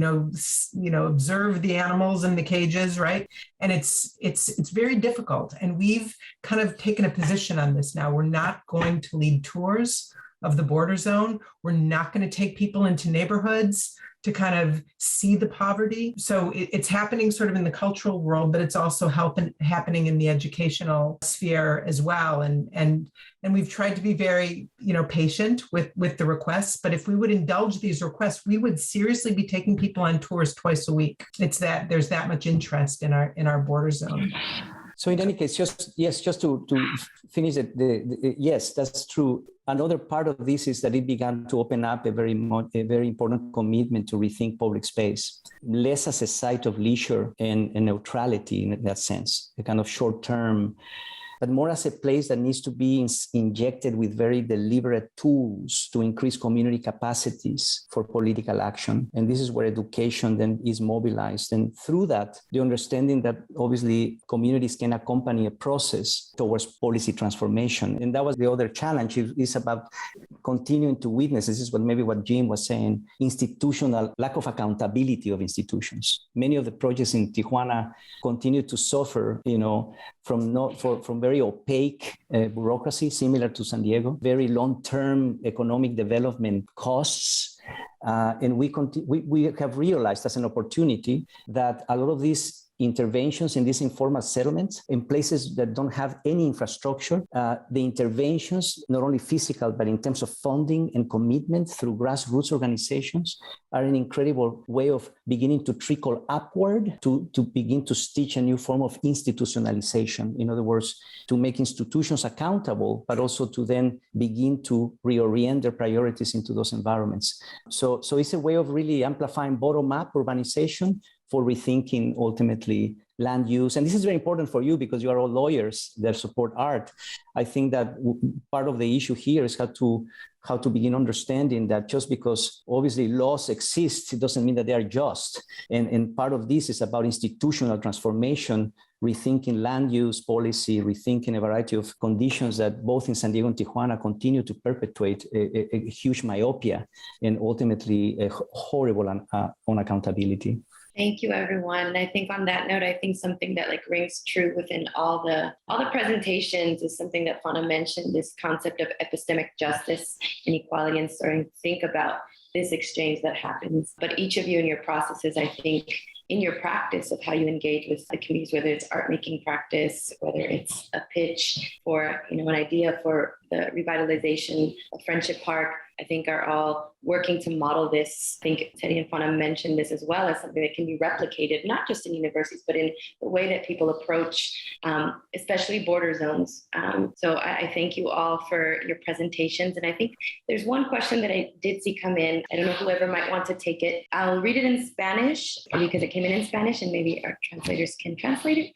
Speaker 7: observe the animals in the cages, right? And it's very difficult. And we've kind of taken a position on this now. We're not going to lead tours of the border zone. We're not going to take people into neighborhoods to kind of see the poverty. So it's happening sort of in the cultural world, but it's also happening in the educational sphere as well. And we've tried to be very, patient with the requests. But if we would indulge these requests, we would seriously be taking people on tours twice a week. It's that there's that much interest in our border zone.
Speaker 8: So in any case, just to finish it, yes, that's true. Another part of this is that it began to open up a very important commitment to rethink public space, less as a site of leisure and neutrality in that sense, a kind of short-term, but more as a place that needs to be injected with very deliberate tools to increase community capacities for political action. And this is where education then is mobilized. And through that, the understanding that obviously communities can accompany a process towards policy transformation. And that was the other challenge, is about continuing to witness, this is what Jim was saying, institutional lack of accountability of institutions. Many of the projects in Tijuana continue to suffer, from very opaque bureaucracy, similar to San Diego, very long-term economic development costs. And we have realized as an opportunity that a lot of these interventions in these informal settlements in places that don't have any infrastructure, the interventions, not only physical, but in terms of funding and commitment through grassroots organizations, are an incredible way of beginning to trickle upward to begin to stitch a new form of institutionalization. In other words, to make institutions accountable, but also to then begin to reorient their priorities into those environments. So it's a way of really amplifying bottom-up urbanization for rethinking ultimately land use. And this is very important for you because you are all lawyers that support art. I think that part of the issue here is how to begin understanding that just because obviously laws exist, it doesn't mean that they are just. And part of this is about institutional transformation, rethinking land use policy, rethinking a variety of conditions that both in San Diego and Tijuana continue to perpetuate a huge myopia and ultimately a horrible unaccountability.
Speaker 2: Thank you, everyone. And I think on that note, I think something that rings true within all the presentations is something that Fauna mentioned, this concept of epistemic justice and equality, and starting to think about this exchange that happens. But each of you in your processes, I think, in your practice of how you engage with the communities, whether it's art making practice, whether it's a pitch for an idea for the revitalization of Friendship Park, I think are all working to model this. I think Teddy and Fauna mentioned this as well as something that can be replicated, not just in universities, but in the way that people approach, especially border zones. So I thank you all for your presentations. And I think there's one question that I did see come in. I don't know whoever might want to take it. I'll read it in Spanish because it came in Spanish and maybe our translators can translate it.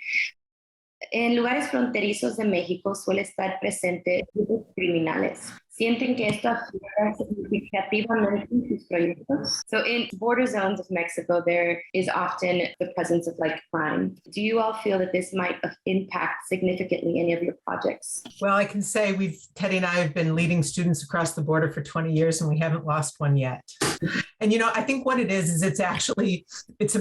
Speaker 2: En lugares fronterizos de México suele estar presente grupos criminales. ¿Sienten que esto afecta significativamente sus proyectos? So in border zones of Mexico, there is often the presence of crime. Do you all feel that this might impact significantly any of your projects?
Speaker 7: Well, I can say Teddy and I have been leading students across the border for 20 years and we haven't lost one yet. And, I think what it is it's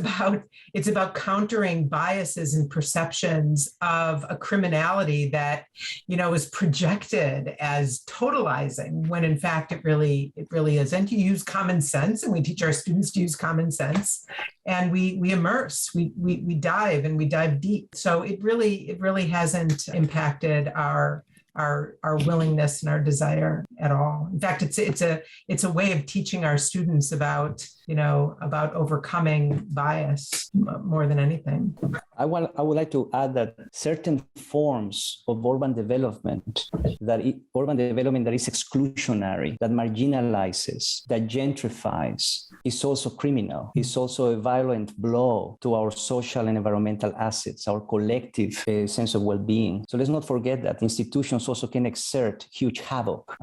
Speaker 7: about countering biases and perceptions of a criminality that, is projected as totalizing when in fact it really isn't. You use common sense, and we teach our students to use common sense, and we immerse, we dive, and we dive deep. So it really hasn't impacted our our willingness and our desire at all. In fact, it's a way of teaching our students about overcoming bias more than anything.
Speaker 8: I would like to add that certain forms of urban development that is exclusionary, that marginalizes, that gentrifies, is also criminal. It's also a violent blow to our social and environmental assets, our collective sense of well-being. So let's not forget that institutions also can exert huge havoc,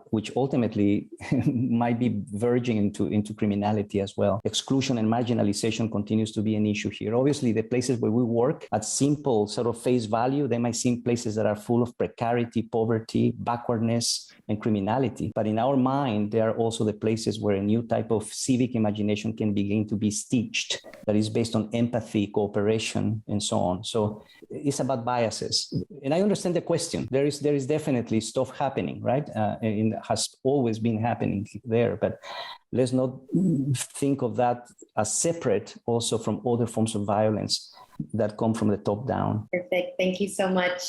Speaker 8: which ultimately might be verging into criminality as well. Exclusion and marginalization continues to be an issue here. Obviously, the places where we work at simple sort of face value, they might seem places that are full of precarity, poverty, backwardness, and criminality. But in our mind, they are also the places where a new type of civic imagination can begin to be stitched, that is based on empathy, cooperation, and so on. So it's about biases. And I understand the question. There is definitely stuff happening, right? And it has always been happening there. But let's not think of that as separate also from other forms of violence that come from the top down.
Speaker 2: Perfect. Thank you so much.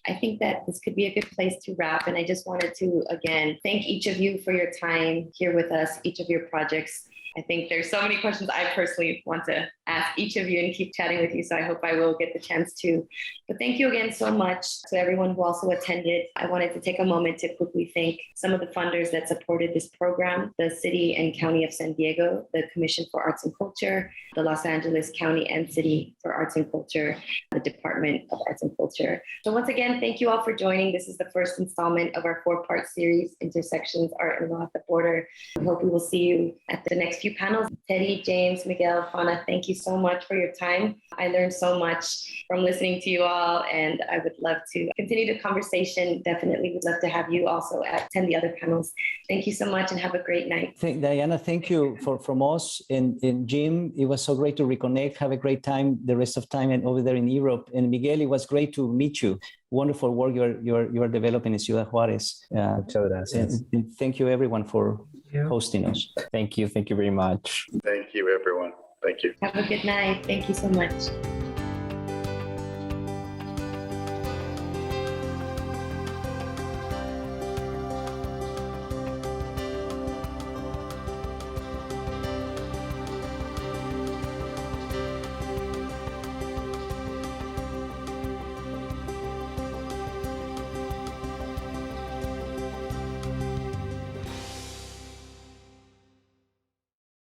Speaker 2: I think that this could be a good place to wrap. And I just wanted to, again, thank each of you for your time here with us, each of your projects. I think there's so many questions I personally want to ask each of you and keep chatting with you. So I hope I will get the chance to. But thank you again so much to everyone who also attended. I wanted to take a moment to quickly thank some of the funders that supported this program: the City and County of San Diego, the Commission for Arts and Culture, the Los Angeles County and City for Arts and Culture, the Department of Arts and Culture. So once again, thank you all for joining. This is the first installment of our 4-part series, Intersections, Art and Law at the Border. I hope we will see you at the next few panels. Teddy, James, Miguel, Fauna, thank you so much for your time. I learned so much from listening to you all, and I would love to continue the conversation. Definitely would love to have you also attend the other panels. Thank you so much and have a great night.
Speaker 8: Diana, thank you from us. And Jim, it was so great to reconnect. Have a great time the rest of time and over there in Europe. And Miguel, it was great to meet you. Wonderful work you're developing in Ciudad Juárez. And thank you everyone for hosting us.
Speaker 6: Thank you very much.
Speaker 5: Thank you, everyone. Thank you.
Speaker 2: Have a good night. Thank you so much.